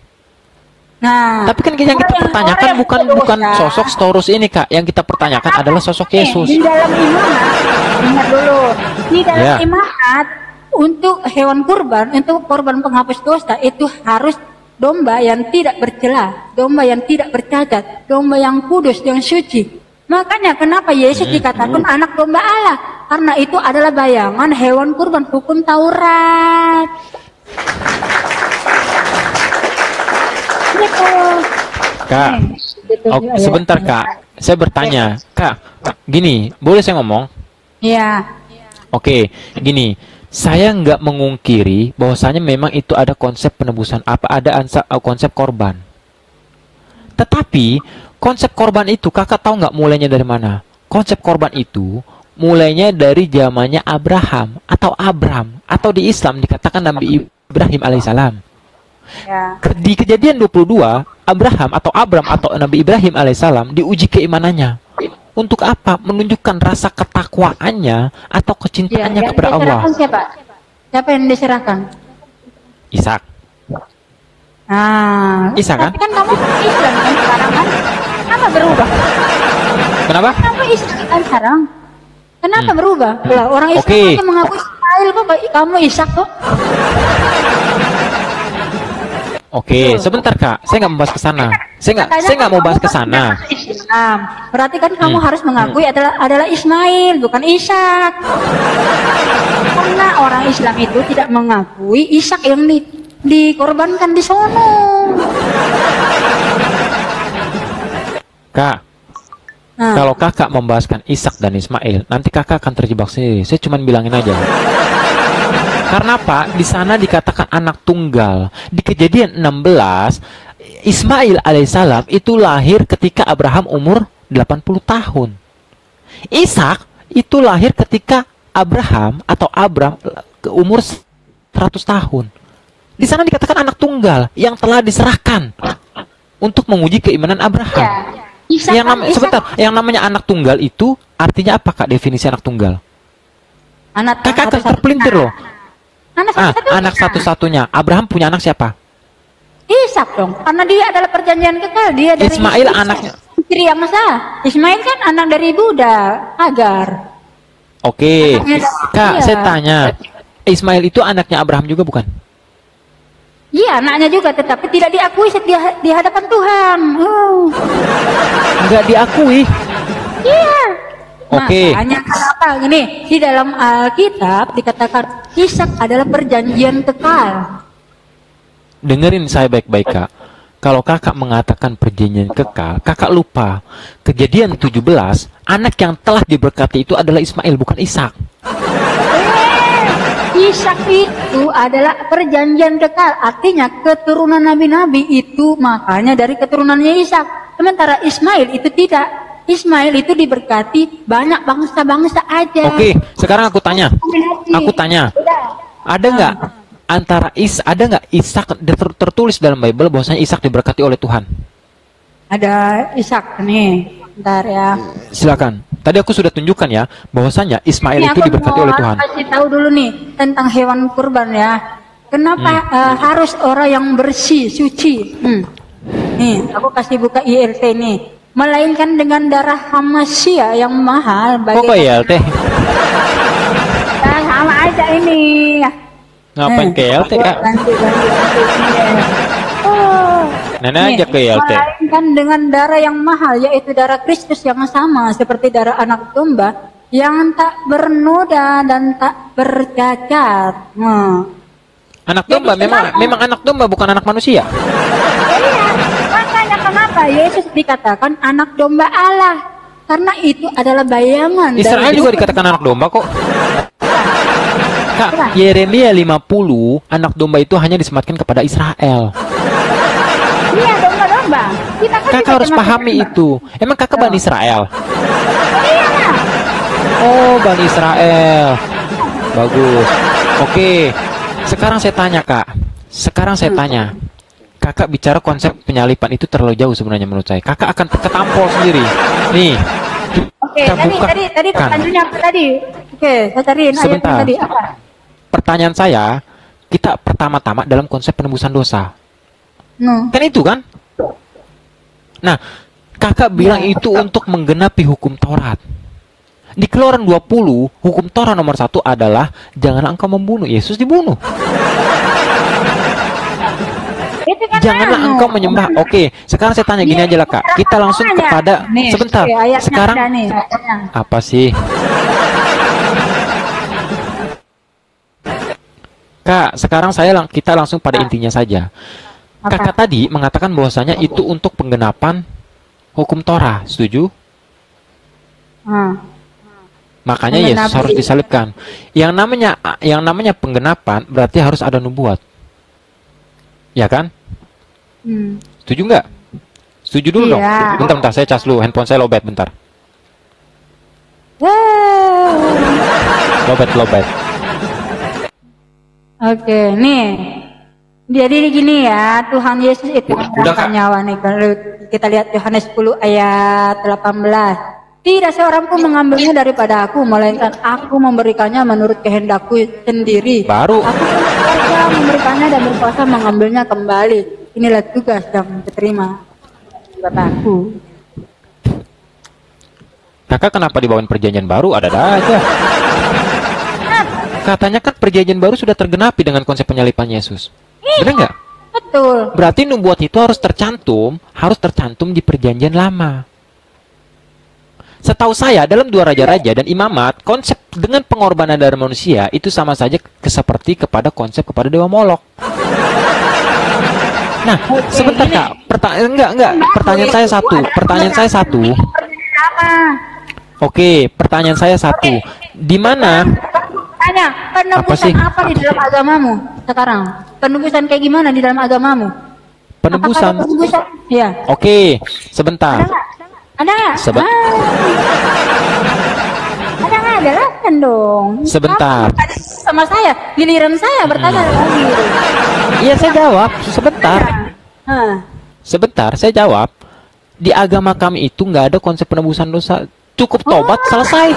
Nah, Tapi kan yang kita pertanyakan bukan sosok Storus ini, Kak. Yang kita pertanyakan adalah sosok Yesus. Di dalam imanat, ingat dulu, di dalam Ya. imanat untuk hewan kurban, untuk korban penghapus dosa itu harus domba yang tidak bercela, domba yang tidak bercacat, domba yang kudus, yang suci. Makanya kenapa Yesus dikatakan anak domba Allah? Karena itu adalah bayangan hewan kurban hukum Taurat. Gitu. Kak, Gitu, oh, ya. sebentar Kak. Saya bertanya, Kak. Gini, boleh saya ngomong? Iya. Oke, gini. Saya nggak mengungkiri bahwasanya memang itu ada konsep penebusan, konsep korban. Tetapi konsep korban itu Kakak tahu nggak mulainya dari mana? Konsep korban itu mulainya dari zamannya Abraham atau Abram, atau di Islam dikatakan Nabi Ibrahim alaihissalam. Ya. Di Kejadian 22, Abraham atau Abram atau Nabi Ibrahim alaihissalam diuji keimanannya. Untuk apa? Menunjukkan rasa ketakwaannya atau kecintaannya Yang kepada Allah. diserahkan siapa? Siapa yang diserahkan? Ishak. Ah, Isa kan? tapi kan kamu Islam kan sekarang kan? Kenapa berubah? Kenapa? Kamu Islam kan sekarang? Kenapa berubah? Lah, orang Islam Oke. aja mengaku Ismail kok, kamu Ishak kok. Oke, sebentar Kak. Saya nggak mau bahas ke sana. Saya nggak mau bahas ke sana. Islam. Berarti kan kamu harus mengakui adalah Ismail, bukan Ishak. Karena orang Islam itu tidak mengakui Ishak yang dikorbankan di sono. Kak, Nah, kalau Kakak membahaskan Ishak dan Ismail, nanti Kakak akan terjebak sendiri. Saya cuma bilangin aja. Karena apa? Di sana dikatakan anak tunggal. Di Kejadian 16, Ismail alaihissalam itu lahir ketika Abraham umur 80 tahun. Ishak itu lahir ketika Abraham atau Abram ke umur 100 tahun. Di sana dikatakan anak tunggal yang telah diserahkan untuk menguji keimanan Abraham. ya. Ishak Yang kan, Ishak sebentar, yang namanya anak tunggal itu artinya apa Kak, definisi anak tunggal? anak Kakak satu-satunya. terpelintir loh. Anak Ah, satu-satunya. anak satu-satunya. Abraham punya anak siapa? Ishak dong, karena dia adalah perjanjian kekal. Dia dari Ismail Ishak. anaknya. Istri yang sah. Ismail kan anak dari Buddha, Hagar. Oke, Anaknya Kak, iya. saya tanya, Ismail itu anaknya Abraham juga bukan? Iya, anaknya juga, tetapi tidak diakui di hadapan Tuhan. Nggak diakui. Iya. Oke. Makanya kenapa gini, di dalam Alkitab dikatakan Ishak adalah perjanjian kekal. Dengerin saya baik-baik Kak. Kalau Kakak mengatakan perjanjian kekal, Kakak lupa. Kejadian 17, anak yang telah diberkati itu adalah Ismail, bukan Ishak. Ishak itu adalah perjanjian kekal, artinya keturunan nabi-nabi itu makanya dari keturunannya Ishak. Sementara Ismail itu tidak. Ismail itu diberkati banyak bangsa-bangsa aja. Oke, sekarang aku tanya. Aku tanya. Ada nggak ada nggak Ishak tertulis dalam Bible bahwasanya Ishak diberkati oleh Tuhan? Ada Ishak nih. Bentar ya. Silakan. Tadi aku sudah tunjukkan ya bahwasanya Ismail Ini itu aku diberkati mau oleh Tuhan. kasih tahu dulu nih tentang hewan kurban ya. Kenapa harus orang yang bersih, suci? Nih, aku kasih buka ILT nih. Melainkan dengan darah Hamasya yang mahal. Kok ya teh? Nah, sama aja ini. Ngapain ke LT Kak? Ganti. Oh. Nenek Nih, aja ke LT. melainkan dengan darah yang mahal, yaitu darah Kristus yang sama seperti darah anak domba yang tak bernoda dan tak bercacat. Anak domba Jadi memang anak domba bukan anak manusia. Iya, makanya kenapa Yesus dikatakan anak domba Allah? Karena itu adalah bayangan. Israel dari juga Tuhan. dikatakan anak domba kok. Kak, Yeremia 50, anak domba itu hanya disematkan kepada Israel. Iya, domba-domba. Kita kan Kakak juga harus termasuk pahami domba. itu. Emang kakak Bani Israel? Iya lah. Oh, Bani Israel. Bagus. Oke. Sekarang saya tanya, Kak. Sekarang saya tanya, kakak bicara konsep penyalipan itu terlalu jauh sebenarnya menurut saya. Kakak akan ketampol sendiri. Nih, Oke, kita tadi buka. tadi pertanyaannya apa tadi? Oke, saya cariin ayat yang Sebentar. tadi apa? Pertanyaan saya, kita pertama-tama dalam konsep penebusan dosa. No. Kan itu kan? Nah, kakak bilang itu untuk menggenapi hukum Taurat. Di Keluaran 20, hukum Taurat nomor 1 adalah janganlah engkau membunuh. Yesus dibunuh. Itu kan Janganlah anu. engkau menyembah. Oke, sekarang saya tanya gini aja lah kak. Kita langsung kepada Nih, sebentar. oke, ayatnya Sekarang ada nih, ayatnya. apa sih? Kak, sekarang kita langsung pada intinya saja. Apa? Kakak tadi mengatakan bahwasanya itu untuk penggenapan hukum Torah, setuju? Makanya Yesus Menggenapi. harus disalibkan. Yang namanya penggenapan berarti harus ada nubuat. Ya kan? Setuju nggak? Setuju dulu dong. Iya. Bentar, saya cas dulu. Handphone saya lowbat bentar. Lowbat. Oke, nih. Jadi gini ya, Tuhan Yesus itu Udah, Kak. mengangkat nyawa nih. Kalau kita lihat Yohanes 10 ayat 18. Tidak seorang pun mengambilnya daripada aku, melainkan aku memberikannya menurut kehendakku sendiri. Baru. Aku berkuasa memberikannya dan berkuasa mengambilnya kembali. Inilah tugas yang diterima Bapakku. Kakak kenapa dibawain perjanjian baru? Ada aja. Katanya kan perjanjian baru sudah tergenapi dengan konsep penyalipan Yesus. Benar nggak? Betul. Berarti nubuat itu harus tercantum di perjanjian lama. Setahu saya dalam Dua Raja-Raja dan Imamat, konsep dengan pengorbanan dari manusia itu sama saja seperti kepada konsep kepada Dewa Molok. Nah, sebentar Kak, pertanyaan saya satu. Sama. Oke, pertanyaan saya satu. Di mana? Tanya, Apa sih? penebusan apa di dalam agamamu sekarang? Penebusan kayak gimana di dalam agamamu? Penebusan. Apakah ada penebusan? Iya. Oke, sebentar. Ada nggak? Ada nggak? Seben- Ada nggak? Jelaskan dong. Sebentar. Apa? Tadi sama saya, giliran saya bertanya lagi. Iya, saya jawab. Sebentar. Hah. Sebentar, saya jawab. Di agama kami itu nggak ada konsep penebusan dosa. Cukup tobat, selesai.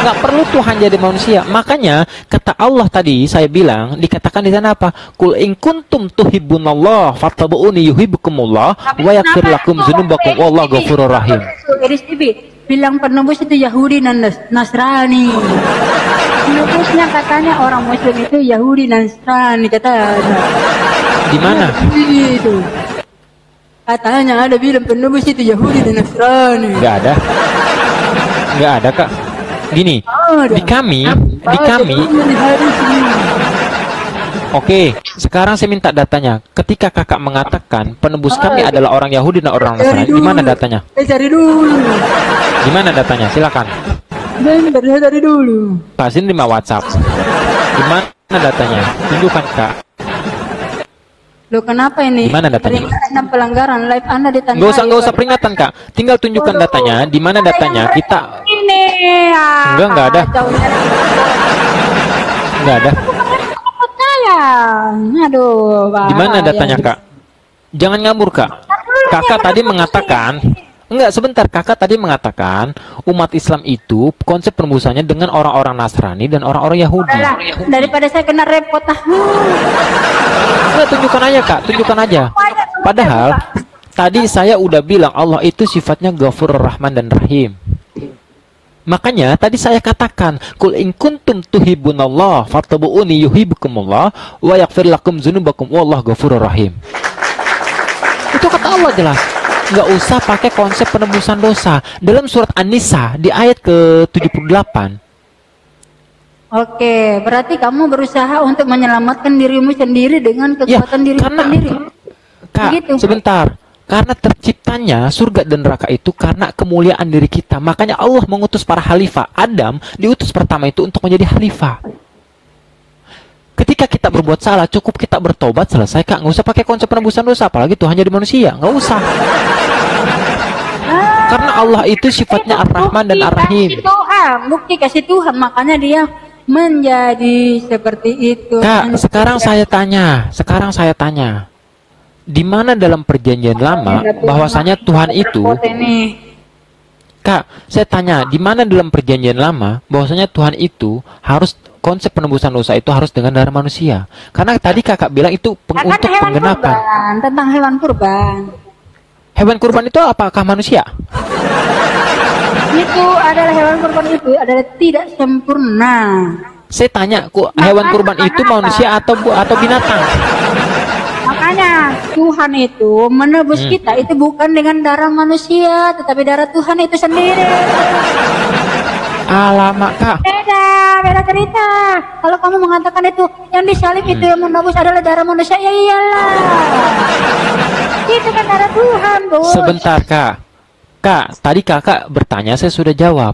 Nggak perlu Tuhan jadi manusia. Makanya kata Allah tadi saya bilang dikatakan di sana apa? Kul in kuntum tuhibbunallah fattabi'uni yuhibbukumullah wa yaghfir lakum dzunubakum wallahu ghafurur rahim. RSTB bilang penebus itu Yahudi dan Nasrani. Penebusnya katanya orang Muslim itu Yahudi dan Nasrani katanya. Di mana? Itu. Katanya ada bilang penebus itu Yahudi dan Nasrani. Nggak ada. Nggak ada, Kak. Gini, Ada. di kami, oke, sekarang saya minta datanya. Ketika kakak mengatakan penebus kami adalah orang Yahudi dan orang Nasrani, di mana datanya? Cari dulu. Di mana datanya? Silakan. Bentar, saya cari dulu. Pasin 5 WhatsApp. Di mana datanya? Tunjukkan, Kak. Loh kenapa ini? Di mana datanya? Peringatan dan pelanggaran live Anda ditandai. Nggak usah peringatan, Kak. Tinggal tunjukkan datanya. Di mana datanya? Kita Ini. Nggak ada. Nggak ada. Percaya. Aduh, Pak. Di mana datanya, Kak? Jangan ngabur, Kak. Kakak tadi mengatakan, enggak, sebentar. Kakak tadi mengatakan umat Islam itu konsep penebusannya dengan orang-orang Nasrani dan orang-orang Yahudi. Udahlah, daripada saya kena repot ah. Enggak, tunjukkan aja, Kak. Tunjukkan aja. Padahal tadi saya udah bilang Allah itu sifatnya Ghafurur Rahman dan Rahim. Makanya tadi saya katakan, kul in kuntum tuhibbunallah fattabi'uni yuhibbukumullah wa yaghfir lakum dzunubakum wallahu ghafurur rahim. Itu kata Allah jelas. Nggak usah pakai konsep penebusan dosa. Dalam surat An-Nisa di ayat ke-78. Oke, berarti kamu berusaha untuk menyelamatkan dirimu sendiri dengan kekuatan diri sendiri. Kak, Begitu. sebentar. Karena terciptanya surga dan neraka itu karena kemuliaan diri kita. Makanya Allah mengutus para khalifah. Adam diutus pertama itu untuk menjadi khalifah. Ketika kita berbuat salah, cukup kita bertobat, selesai, Kak. Nggak usah pakai konsep penebusan dosa, apalagi Tuhan jadi manusia. Nggak usah. Karena Allah itu sifatnya Ar-Rahman dan Ar-Rahim. Bukti kasih Tuhan, makanya dia menjadi seperti itu. Kak, sekarang saya tanya, di mana dalam perjanjian lama bahwasanya Tuhan itu, Kak, saya tanya, di mana dalam perjanjian lama bahwasanya Tuhan itu harus konsep penebusan dosa itu harus dengan darah manusia? Karena tadi kakak bilang itu untuk penggenapan. Tentang hewan kurban. Hewan kurban itu apakah manusia? Itu adalah hewan kurban itu adalah tidak sempurna. Saya tanya, kok hewan kurban itu manusia atau binatang? Makanya Tuhan itu menebus kita itu bukan dengan darah manusia, tetapi darah Tuhan itu sendiri. Alamak, Kak. Beda cerita. Kalau kamu mengatakan itu yang disalib itu yang menebus adalah darah manusia, ya iyalah. Itu kan darah Tuhan, Bos. Sebentar, Kak. Kak, tadi kakak bertanya, saya sudah jawab.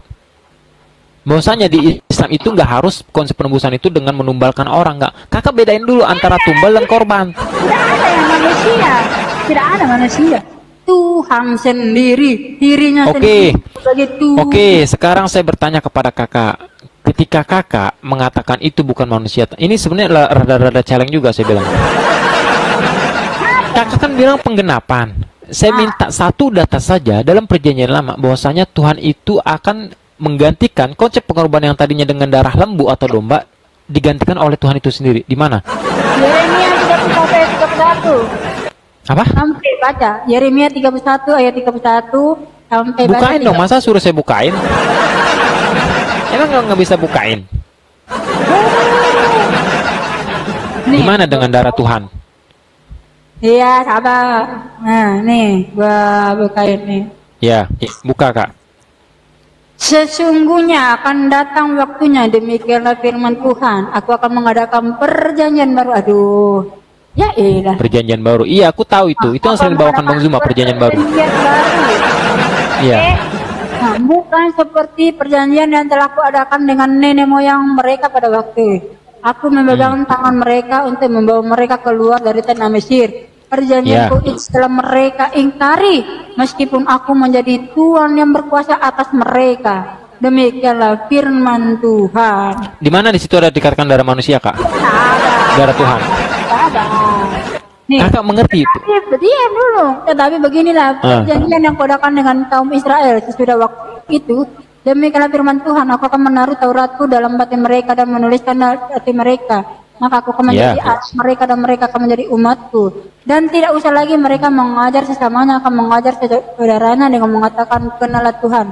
Bahwasanya di Islam itu nggak harus konsep penebusan itu dengan menumbalkan orang, nggak. Kakak bedain dulu antara tumbal dan korban. Tidak ada yang manusia, tidak ada manusia. Tuhan sendiri, dirinya sendiri. Oke, sekarang saya bertanya kepada kakak. Ketika kakak mengatakan itu bukan manusia, ini sebenarnya rada-rada challenge juga saya bilang. Kakak kan bilang penggenapan. Saya minta satu data saja dalam perjanjian lama bahwasanya Tuhan itu akan menggantikan konsep pengorbanan yang tadinya dengan darah lembu atau domba digantikan oleh Tuhan itu sendiri. Di mana? Yeremia 31 ayat 31. Apa? Sampai baca Yeremia 31 ayat 31 sampai baca. Bukain dong, masa suruh saya bukain? Emang nggak bisa bukain? Di mana dengan darah Tuhan? Iya, sabar. Nah, nih, gua bukain nih. Ya, buka, Kak. Sesungguhnya akan datang waktunya, demikianlah firman Tuhan. Aku akan mengadakan perjanjian baru. Aduh, ya elah. Perjanjian baru. Iya, aku tahu itu. Itu yang sering dibawakan Bang Zuma, perjanjian baru. Iya. Nah, bukan seperti perjanjian yang telah kuadakan dengan nenek moyang mereka pada waktu. Aku memegang tangan mereka untuk membawa mereka keluar dari tanah Mesir. Perjanjianku itu setelah mereka ingkari, meskipun aku menjadi Tuhan yang berkuasa atas mereka. Demikianlah firman Tuhan. Di mana di situ ada dikatakan darah manusia, Kak? Darah Tuhan. Ada. Nih, Kakak mengerti itu. Diam dulu. Tetapi beginilah perjanjian yang kuadakan dengan kaum Israel sesudah waktu itu. Demikianlah firman Tuhan, aku akan menaruh Tauratku dalam batin mereka dan menuliskan hati mereka. Maka aku akan menjadi mereka dan mereka akan menjadi umatku. Dan tidak usah lagi mereka mengajar sesamanya, akan mengajar saudaranya dengan mengatakan kenalah Tuhan.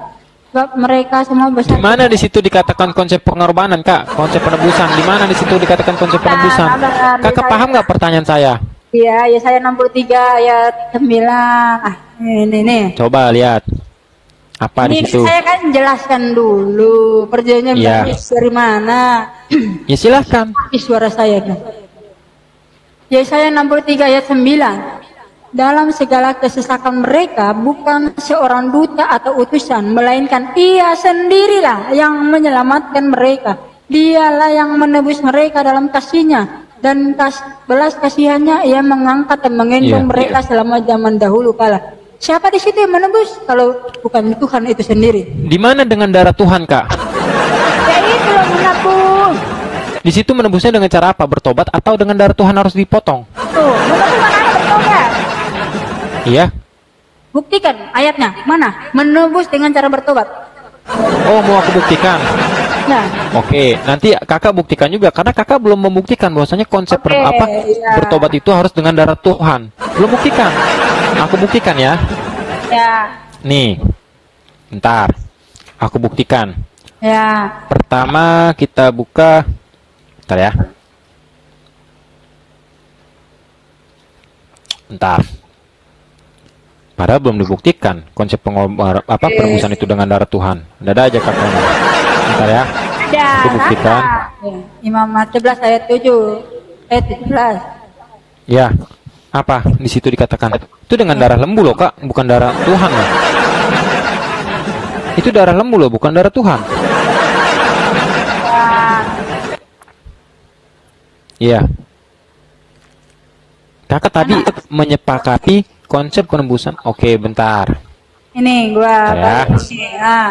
Sebab mereka semua besar. Di mana di situ dikatakan konsep pengorbanan, Kak? Konsep penebusan. Di mana di situ dikatakan konsep penebusan? Kakak paham nggak pertanyaan saya? Iya, ya saya 63 ayat 9. Ini nih. Coba lihat. Apa ini di situ? Saya kan jelaskan dulu perjanjian dari mana. Ya silahkan. Suara saya nih. Yesaya 63 ayat 9. Dalam segala kesesakan mereka bukan seorang duta atau utusan, melainkan Ia sendirilah yang menyelamatkan mereka. Dialah yang menebus mereka dalam kasih-Nya, dan belas kasihannya Ia mengangkat dan menggendong mereka selama zaman dahulu kala. Siapa di situ yang menebus kalau bukan Tuhan itu sendiri? Di mana dengan darah Tuhan, Kak? Ya itu loh menebus. Di situ menebusnya dengan cara apa? Bertobat atau dengan darah Tuhan harus dipotong? Tuh, menebus mana ada bertobat? Iya. Buktikan ayatnya mana? Menebus dengan cara bertobat. Oh, mau aku buktikan? Nah. Oke, nanti kakak buktikan juga karena kakak belum membuktikan bahwasanya konsep bertobat itu harus dengan darah Tuhan. Belum buktikan. Aku buktikan ya. Ya. Nih. Bentar. Aku buktikan. Ya. Pertama kita buka. Bentar ya. Bentar. Padahal belum dibuktikan konsep penebusan itu dengan darah Tuhan. Ada aja kakaknya. Bentar ya. Aku buktikan. Imamat 11 ayat 7. Ayat 17. Ya. Apa di situ dikatakan? Itu dengan darah lembu loh, Kak, bukan darah Tuhan loh. Itu darah lembu loh, bukan darah Tuhan. Iya. Kakak tadi menyepakati konsep penebusan. Oke, bentar. Ini gua ya.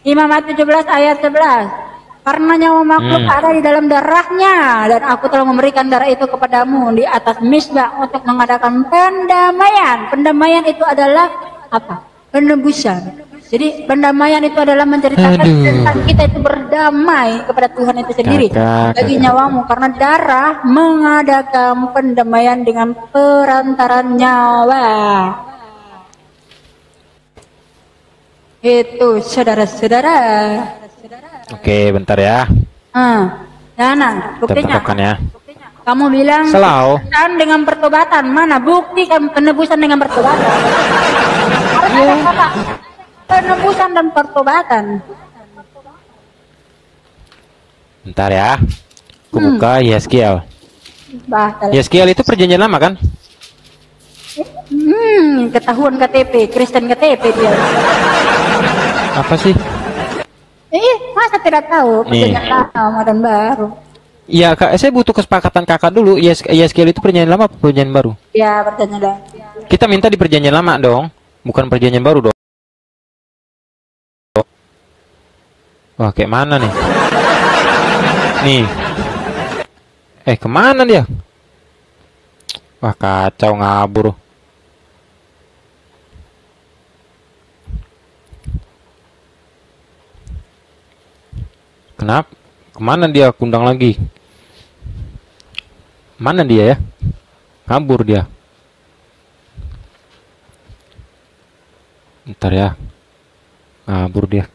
Imamat 17 ayat 11. karena nyawa makhluk ada di dalam darahnya, dan aku telah memberikan darah itu kepadamu di atas misbah untuk mengadakan pendamaian. Pendamaian itu adalah apa? Penebusan. Jadi pendamaian itu adalah menceritakan tentang kita itu berdamai kepada Tuhan itu sendiri bagi nyawamu, karena darah mengadakan pendamaian dengan perantaran nyawa. Itu saudara-saudara. Oke, bentar ya. Nah, buktinya. Ya. Kamu bilang penebusan dengan pertobatan. Mana bukti kan penebusan dengan pertobatan? Harus ada kata penebusan dan pertobatan. Bentar ya. Aku buka Yeskiel. Yeskiel itu perjanjian lama kan? Ketahuan KTP, Kristen KTP dia. Apa sih? Masa tidak tahu perjanjian lama dan baru? Iya kak, saya butuh kesepakatan kakak dulu. Yeskiel itu perjanjian lama apa perjanjian baru? Ya, perjanjian lama. Kita minta di perjanjian lama dong, bukan perjanjian baru dong. Wah, kayak mana nih? Nih. Kemana dia? Wah, kacau, ngabur. Kenapa? Kemana dia? Kundang lagi. Mana dia ya? Kabur dia. Ntar ya. Kabur dia.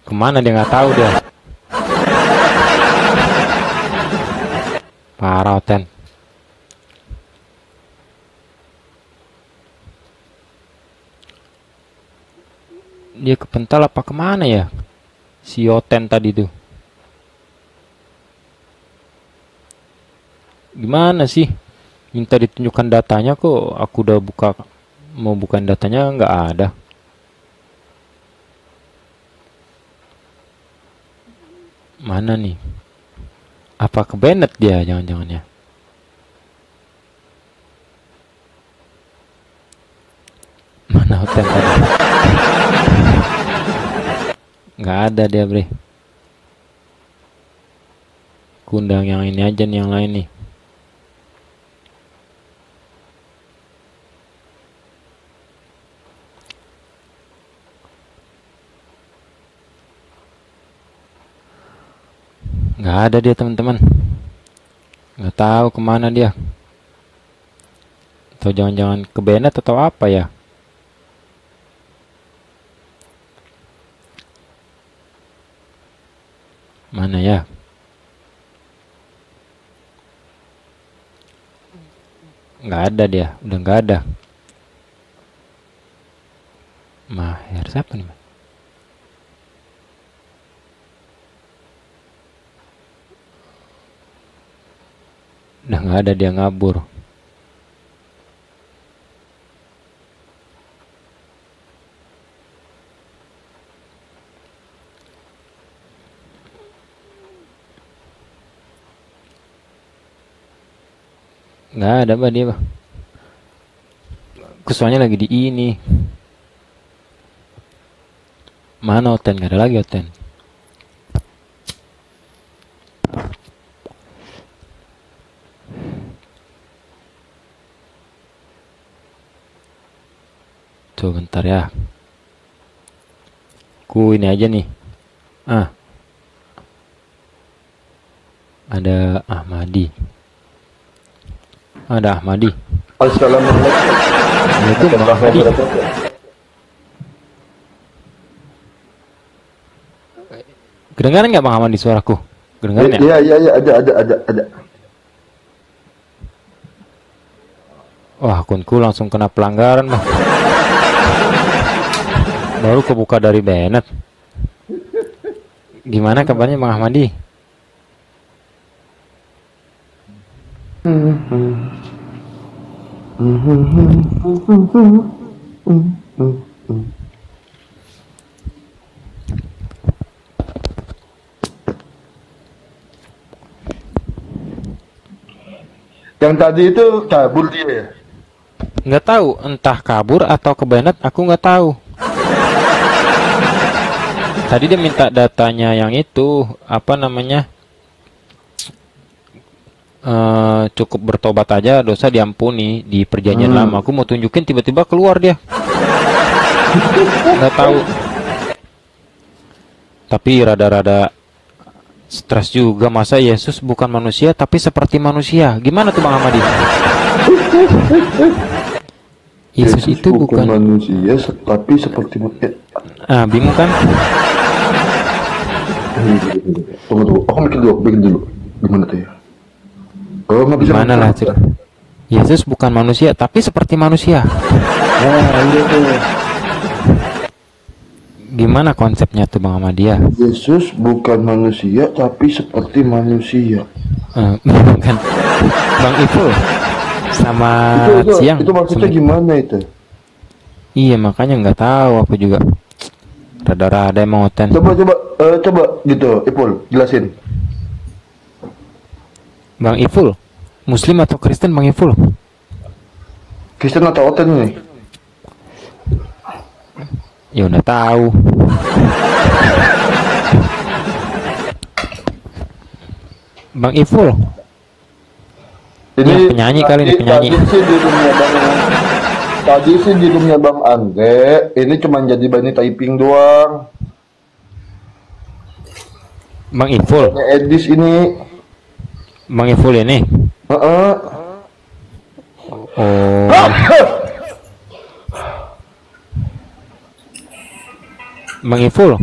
Kemana dia, nggak tahu dia. Parah, Oten. Dia kepental apa kemana ya? Si Oten tadi tuh. Gimana sih? Minta ditunjukkan datanya kok. Aku udah buka. Mau bukan datanya nggak ada. Mana nih? Apa ke Bennett dia jangan-jangan ya? Mana Oten tadi? Nggak ada dia, bre. Kundang yang ini aja nih, yang lain nih. Nggak ada dia, teman-teman. Nggak tahu kemana dia. Atau jangan-jangan ke Bennett atau apa ya? Mana ya? Nggak ada dia, udah nggak ada. Maher siapa nih? Udah nggak ada, dia ngabur. Nggak ada bah dia bah. Kesuanya lagi di ini. Mana Oten? Nggak ada lagi Oten. Tuh bentar ya. Ku ini aja nih. Ada Ahmadi. Ada Ahmadi. Assalamualaikum Ahmadi. Kedengaran nggak Bang Ahmadi suaraku? Kedengaran ya? Iya, ada. Wah, akunku langsung kena pelanggaran Bang. Baru kebuka dari Bennett. Gimana kabarnya Bang Ahmadi? Yang tadi itu kabur dia ya? Nggak tahu, entah kabur atau kebanet, aku nggak tahu. Tadi dia minta datanya yang itu, apa namanya? Cukup bertobat aja, dosa diampuni di perjanjian lama. Aku mau tunjukin, tiba-tiba keluar dia. Nggak tahu. Tapi rada-rada stres juga, masa Yesus bukan manusia tapi seperti manusia. Gimana tuh Bang Ahmadi? Yesus itu bukan manusia tapi seperti manusia. Bingung kan? Tunggu, aku bikin dulu. Gimana tuh ya? Oh, nggak bisa. Gimana lah, Cik? Yesus bukan manusia tapi seperti manusia. Iya tuh. Gimana konsepnya tuh Bang Ahmadiyah? Yesus bukan manusia tapi seperti manusia. Bukan. Bang Ipul sama siang. Itu maksudnya gimana itu? Iya, makanya nggak tahu aku juga. Rada-rada emang oten. Coba gitu, Ipul, jelasin. Bang Ipul, Muslim atau Kristen Bang Ipul? Kristen atau oten nih? Ya udah tahu. Bang Ipul. Ini ya, penyanyi kali ini penyanyi. Tadi sih di dunia Bang Andre, ini cuma jadi Bani typing doang. Bang Ipul. Edis ini. Bang Ipul ini. Oh. Bang Ipul.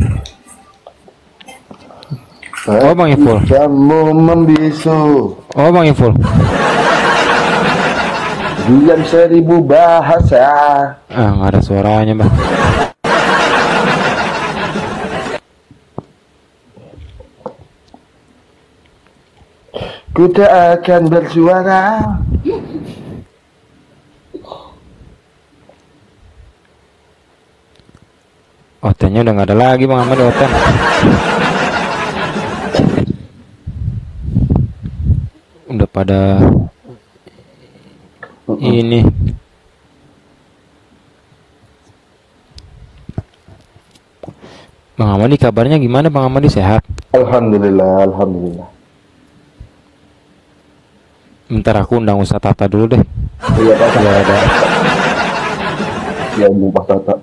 Oh Bang Ipul. Kamu membisu. Oh Bang Ipul. Diam 1000 bahasa. Nggak ada suaranya Bang. Ku tak akan bersuara. Otennya udah nggak ada lagi Bang Ahmad oten. Udah pada ini. Bang Ahmadi kabarnya gimana Bang Ahmadi, sehat? Alhamdulillah. Bentar aku undang Ustaz Tata dulu deh. Iya Pak. Biar ada. Ya undang Pak Tata.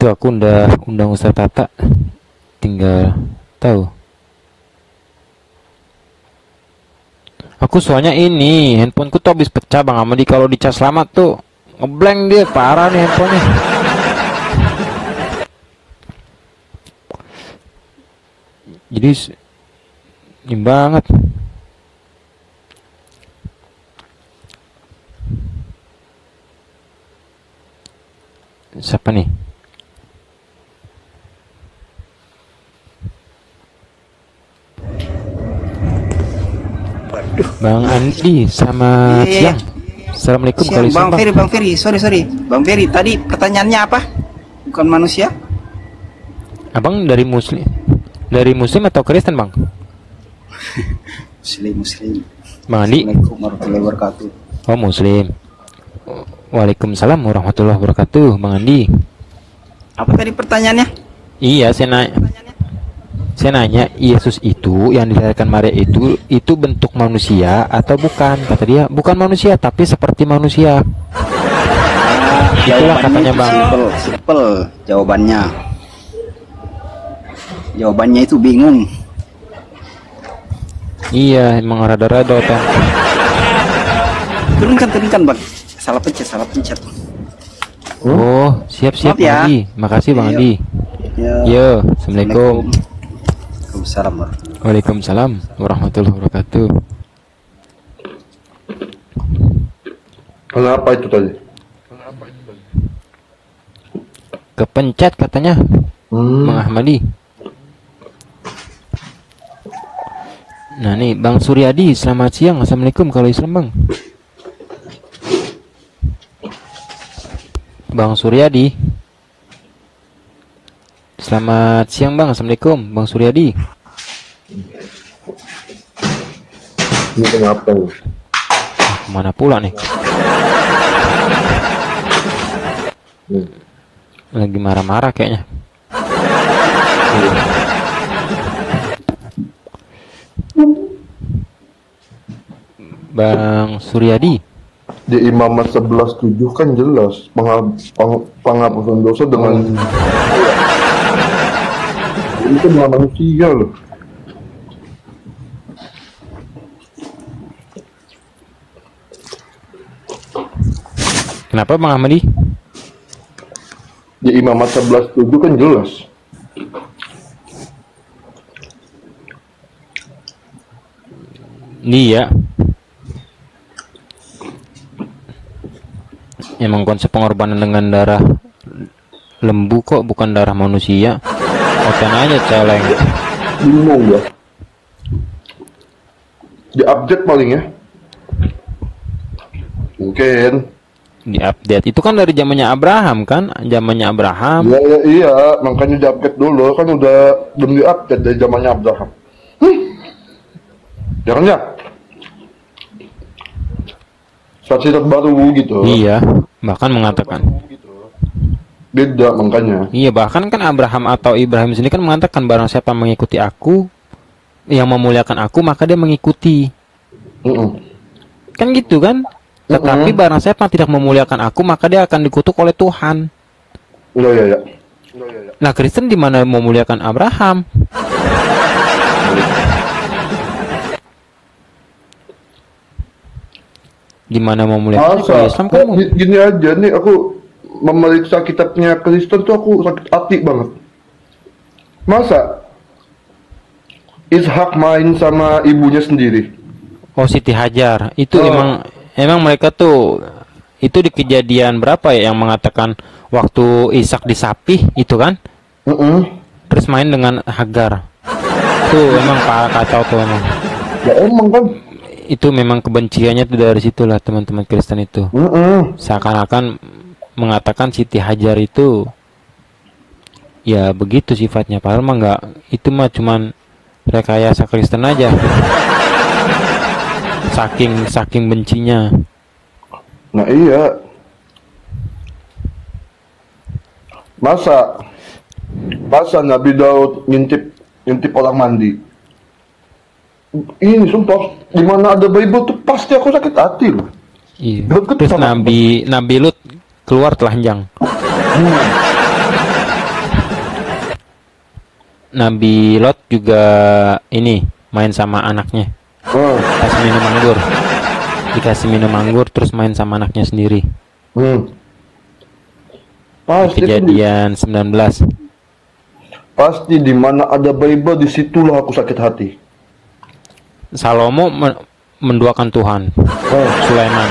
Tuh aku undang Ustaz Tata. Tinggal tahu. Aku soalnya ini handphoneku tuh habis pecah Bang Ahmadi, kalau dicas lama tuh ngeblank dia, parah nih handphonenya. Jadi ini banget. Siapa nih? Bang Andi sama siang. Assalamualaikum siang, kali Bang Ferry, sorry. Bang Ferry, tadi pertanyaannya apa? Bukan manusia? Abang dari Muslim atau Kristen Bang? Muslim. Bang Andi? Assalamualaikum warahmatullahi wabarakatuh. Oh Muslim. Waalaikumsalam warahmatullahi wabarakatuh Bang Andi. Apa tadi pertanyaannya? Iya, saya nanya Yesus itu yang dilahirkan Maria itu bentuk manusia atau bukan? Kata dia bukan manusia tapi seperti manusia. Itulah katanya Bang. Simple jawabannya. Jawabannya itu bingung. Iya, emang rada-rada kan. Turunkan Bang. Salah pencet. Oh, siap Maaf Bang ya. Andi. Makasih Bang Andi. Yo, Assalamualaikum. Waalaikumsalam warahmatullahi wabarakatuh. Kenapa itu tadi? Kepencet katanya Bang Ahmadi. Nah nih Bang Suryadi, selamat siang. Assalamualaikum kalau Islam Bang. Bang Suryadi, selamat siang Bang. Assalamualaikum Bang Suryadi. Ini kenapa nih? Kemana pula nih? Lagi marah-marah kayaknya. Bang Suryadi, Di Imamat 11:7 kan jelas penghapusan dosa dengan itu dengan manusia loh. kenapa Bang Ahmadi? Di Imamat 11:7 kan jelas. Iya. Emang konsep pengorbanan dengan darah lembu kok, bukan darah manusia. Oten aja celeng. Bingung ya. Di update paling ya. Mungkin. Di update itu kan dari zamannya Abraham kan, zamannya Abraham. Iya, makanya di update dulu kan udah belum di update dari zamannya Abraham. Jangan ya. Saksi terbaru gitu. Iya, bahkan mengatakan. Beda makanya. Iya, bahkan kan Abraham atau Ibrahim sendiri kan mengatakan barang siapa mengikuti aku, yang memuliakan aku maka dia mengikuti. Kan gitu kan? Tetapi barang siapa tidak memuliakan aku maka dia akan dikutuk oleh Tuhan. Iya. Nah, Kristen di mana memuliakan Abraham? Di mana memuliakan kalau Islam kan gini aja nih, aku memeriksa kitabnya Kristen tuh aku sakit hati banget. Masa Ishak main sama ibunya sendiri? Oh, Siti Hajar. Itu emang mereka tuh itu di kejadian berapa ya yang mengatakan waktu Ishak disapih itu kan? Terus main dengan Hagar. Tuh emang kacau tuh emang. Ya emang kan. Itu memang kebenciannya tuh dari situlah teman-teman Kristen itu. Seakan-akan mengatakan Siti Hajar itu ya begitu sifatnya, padahal mah enggak, itu mah cuman rekayasa Kristen aja. Saking bencinya. Nah iya. Masa Nabi Daud ngintip orang mandi. Ini sumpah, di mana ada Bible tuh pasti aku sakit hati loh. Iya. Terus Nabi Lut keluar telanjang. Nabi Lot juga ini main sama anaknya. Dikasih minum anggur terus main sama anaknya sendiri. Pasti Kejadian 19. Pasti di mana ada Bible disitulah aku sakit hati. Salomo menduakan Tuhan. Sulaiman.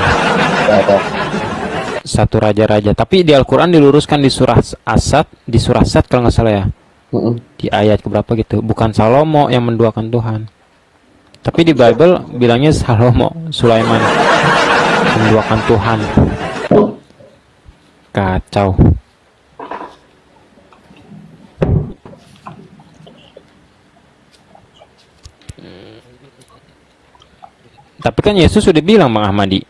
Satu raja-raja. Tapi di Al-Quran diluruskan di surah Asad kalau nggak salah ya. Di ayat keberapa gitu. Bukan Salomo yang menduakan Tuhan. Tapi di Bible bilangnya Sulaiman menduakan Tuhan. Kacau. Tapi kan Yesus sudah bilang Bang Ahmadi,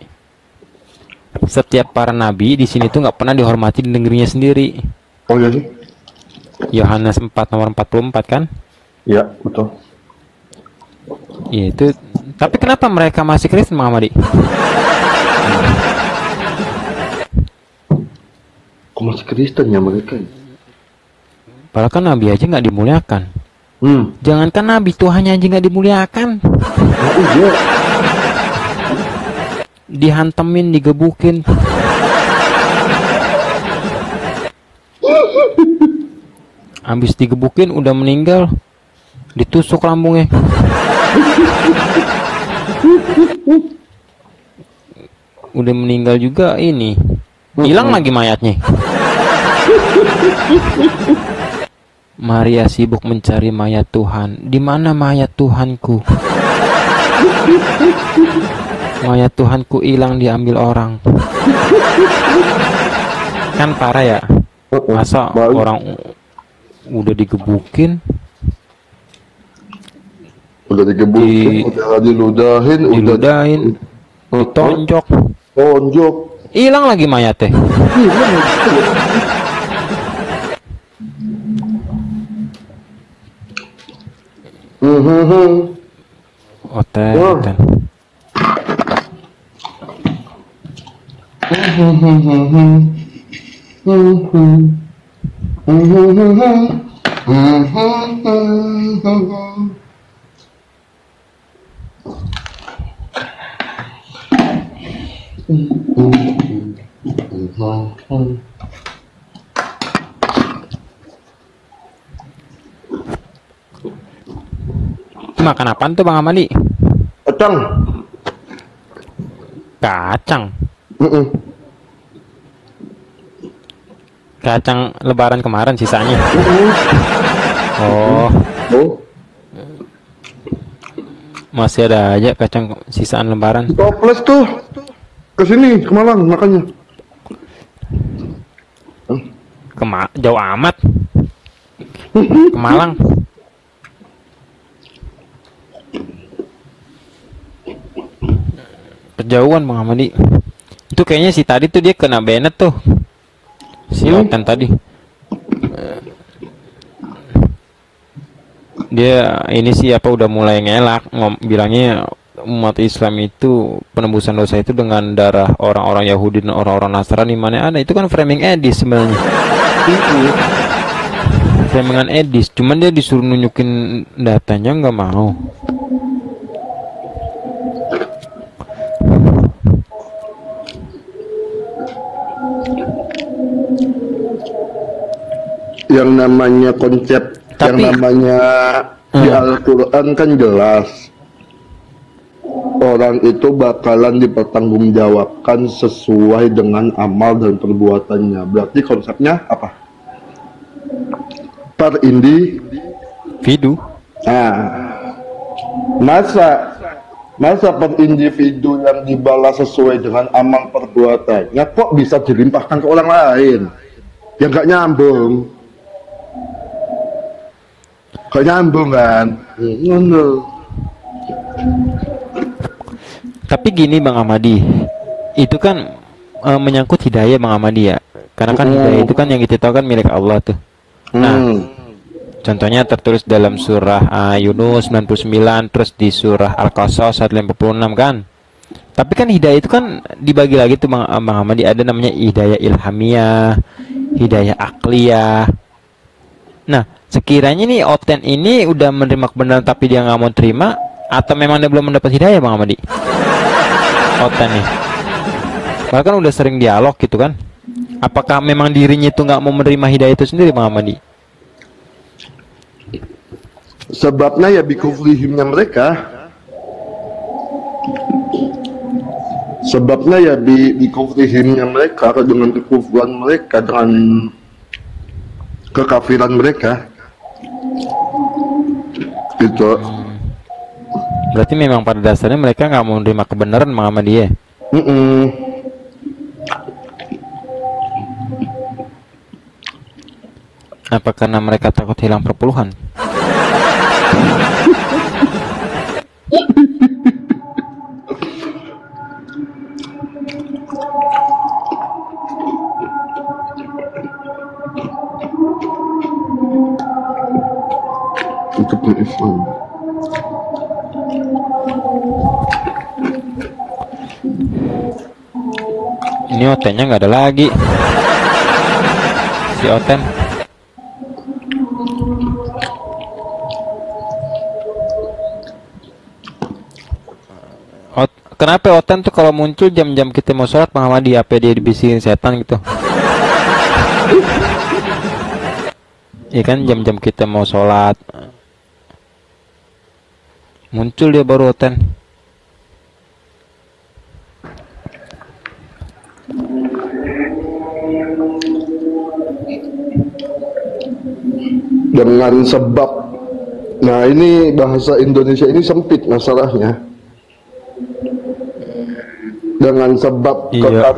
setiap para nabi di sini tuh nggak pernah dihormati di negerinya sendiri. Oh iya sih. Yohanes 4 nomor 44 kan? Iya betul. Iya itu. Tapi kenapa mereka masih Kristen Bang Ahmadi? Kok masih Kristen ya mereka? Padahal kan nabi aja nggak dimuliakan. Jangankan nabi, Tuhannya aja nggak dimuliakan. Iya. Dihantemin, digebukin. Habis digebukin udah meninggal, ditusuk lambungnya. udah meninggal juga ini. Hilang lagi mayatnya. Maria sibuk mencari mayat Tuhan. Di mana mayat Tuhanku? Mayat Tuhanku hilang diambil orang. Kan parah ya. Masa orang udah digebukin, udah diludahin, ditonjok, hilang lagi mayatnya. Oten. Makan apaan tuh Bang Amali? Kacang. Kacang lebaran kemarin sisanya. Oh. Masih ada aja kacang sisaan lebaran. Toples tuh. Kesini, ke Malang makanya. Jauh amat. Ke Malang. Kejauhan Bang Amadi. Itu kayaknya si tadi tuh dia kena Bennett tuh. Si Oten tadi. Dia ini sih apa udah mulai ngelak bilangnya umat Islam itu penembusan dosa itu dengan darah orang-orang Yahudi dan orang-orang Nasrani. Mana ada, itu kan framing edis sebenarnya. Framingan edis, cuman dia disuruh nunjukin datanya nggak mau. Yang namanya konsep, yang namanya di Al-Quran kan jelas orang itu bakalan dipertanggungjawabkan sesuai dengan amal dan perbuatannya. Berarti konsepnya apa? Per individu. Nah, masa per individu yang dibalas sesuai dengan amal perbuatannya kok bisa dilimpahkan ke orang lain? Yang gak nyambung. Gak nyambung kan? Tapi gini Bang Amadi, itu kan menyangkut hidayah Bang Amadi ya. Karena kan hidayah itu kan yang kita tahu kan milik Allah tuh. Nah, contohnya tertulis dalam surah Yunus 99, terus di surah Al-Qasas 156 kan. Tapi kan hidayah itu kan dibagi lagi tuh Bang Amadi, ada namanya hidayah ilhamiyah, hidayah akliyah. Nah, sekiranya nih Oten ini udah menerima kebenaran tapi dia nggak mau terima, atau memang dia belum mendapat hidayah Bang Amadi? Oten nih, bahkan udah sering dialog gitu kan. Apakah memang dirinya itu nggak mau menerima hidayah itu sendiri Bang Amadi? Sebabnya ya bikufrihimnya mereka. Sebabnya ya bikufrihimnya mereka, dengan kekufuran mereka, dengan kekafiran mereka. Gitu. Berarti memang pada dasarnya mereka nggak mau menerima kebenaran sama dia. Apa karena mereka takut hilang perpuluhan? Untuk Islam. Ini Otennya nggak ada lagi. Si Oten. Kenapa Oten tuh kalau muncul jam-jam kita mau sholat Bang Amadi, apa dia dibisikin setan gitu? Iya kan jam-jam kita mau sholat muncul dia baru Oten. dengan sebab, nah ini bahasa Indonesia ini sempit masalahnya, dengan sebab Iya.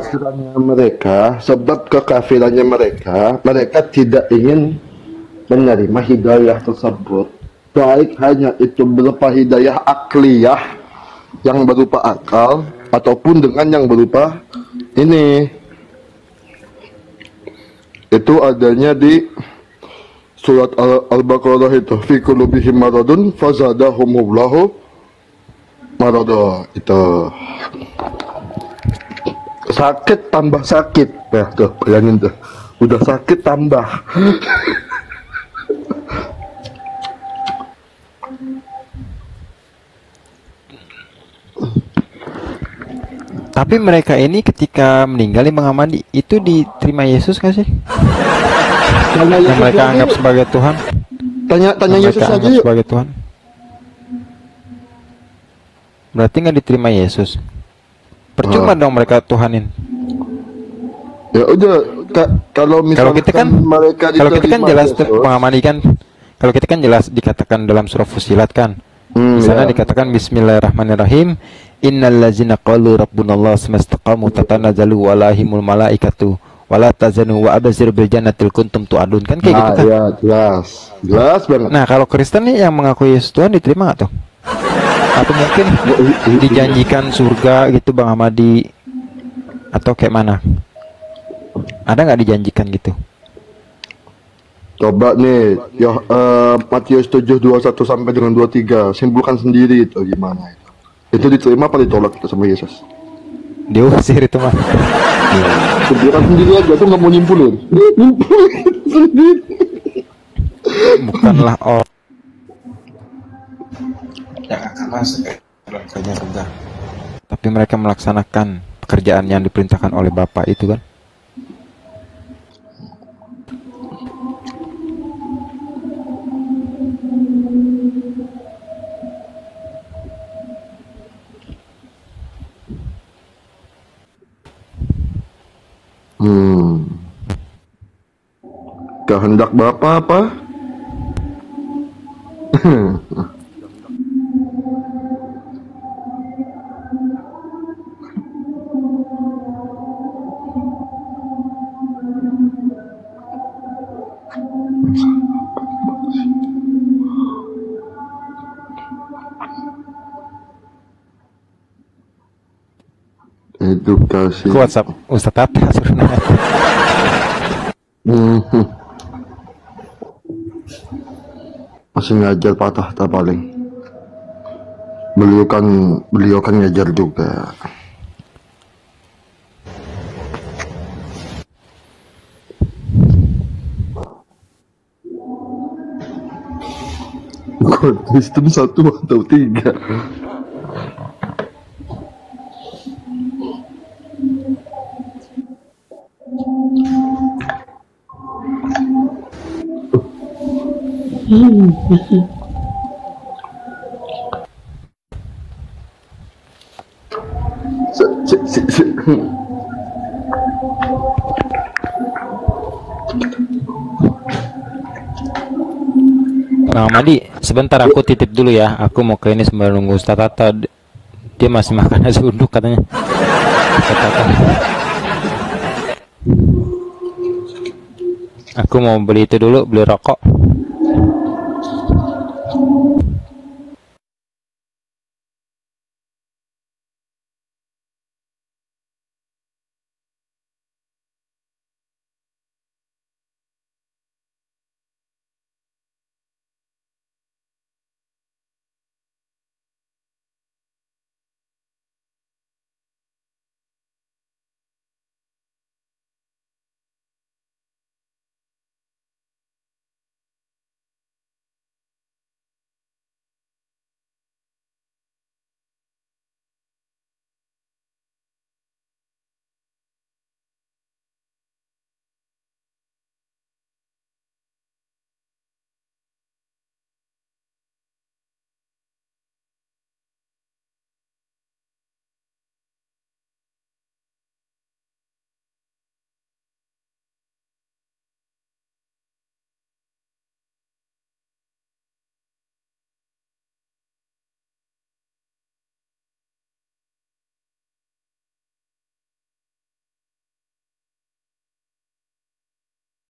kekafirannya mereka, mereka tidak ingin menerima hidayah tersebut, baik hanya itu berupa hidayah akliyah yang berupa akal ataupun dengan yang berupa ini. Itu adanya di surat Al-Baqarah itu, fi qulubihim maradun fazadahumullahu marada. Itu sakit tambah sakit ya, tuh bayangin tuh, udah sakit tambah. Tapi mereka ini ketika meninggal Bang Ahmadi itu diterima Yesus nggak sih? Tanya Yang Yesus mereka lagi, anggap sebagai Tuhan? tanya Yang Yesus mereka aja anggap yuk. sebagai Tuhan? Berarti nggak diterima Yesus. Percuma dong mereka Tuhanin. Ya udah, kalau Kalau misalkan kita kan, mereka kalau kita kan diterima jelas Yesus, Bang Ahmadi kan, kalau kita kan jelas dikatakan dalam surah Fusilat kan. Di sana ya. dikatakan Bismillahirrahmanirrahim. Innallazina qalu rabbunallah semastaqamu tatanazzalu alaihimul malaikatu wala tazanu wa abazir bil jannatil kuntum tu'adun, kan kayak gitu Nah, kan. ya jelas banget. Nah, kalau Kristen nih yang mengaku Yesus Tuhan diterima nggak tuh? Atau mungkin dijanjikan surga gitu Bang Ahmadi? Atau kayak mana? Ada nggak dijanjikan gitu? Coba nih, ya Matius 7:21 sampai dengan 23, simpulkan sendiri itu gimana itu. Itu diterima apa ditolak itu sama Yesus? Diusir itu mah. Simpulkan sendiri aja tuh, nggak mau nyimpulin. Nyimpulin sendiri. Bukanlah orang yang akan masuk ke surga, tapi mereka melaksanakan pekerjaan yang diperintahkan oleh Bapa itu kan. Kehendak Bapa apa? Edukasi. Ke WhatsApp Ustadz Tata suruh nanya. Masih ngajar patah tak paling. Beliau kan ngajar juga. Kristen 1 atau 3? Bang Ahmadi, sebentar aku titip dulu ya. Aku mau ke ini sambil nunggu Ustadz Tata. Dia masih makan nasi uduk katanya. Ustadz Tata. Aku mau beli itu dulu, beli rokok.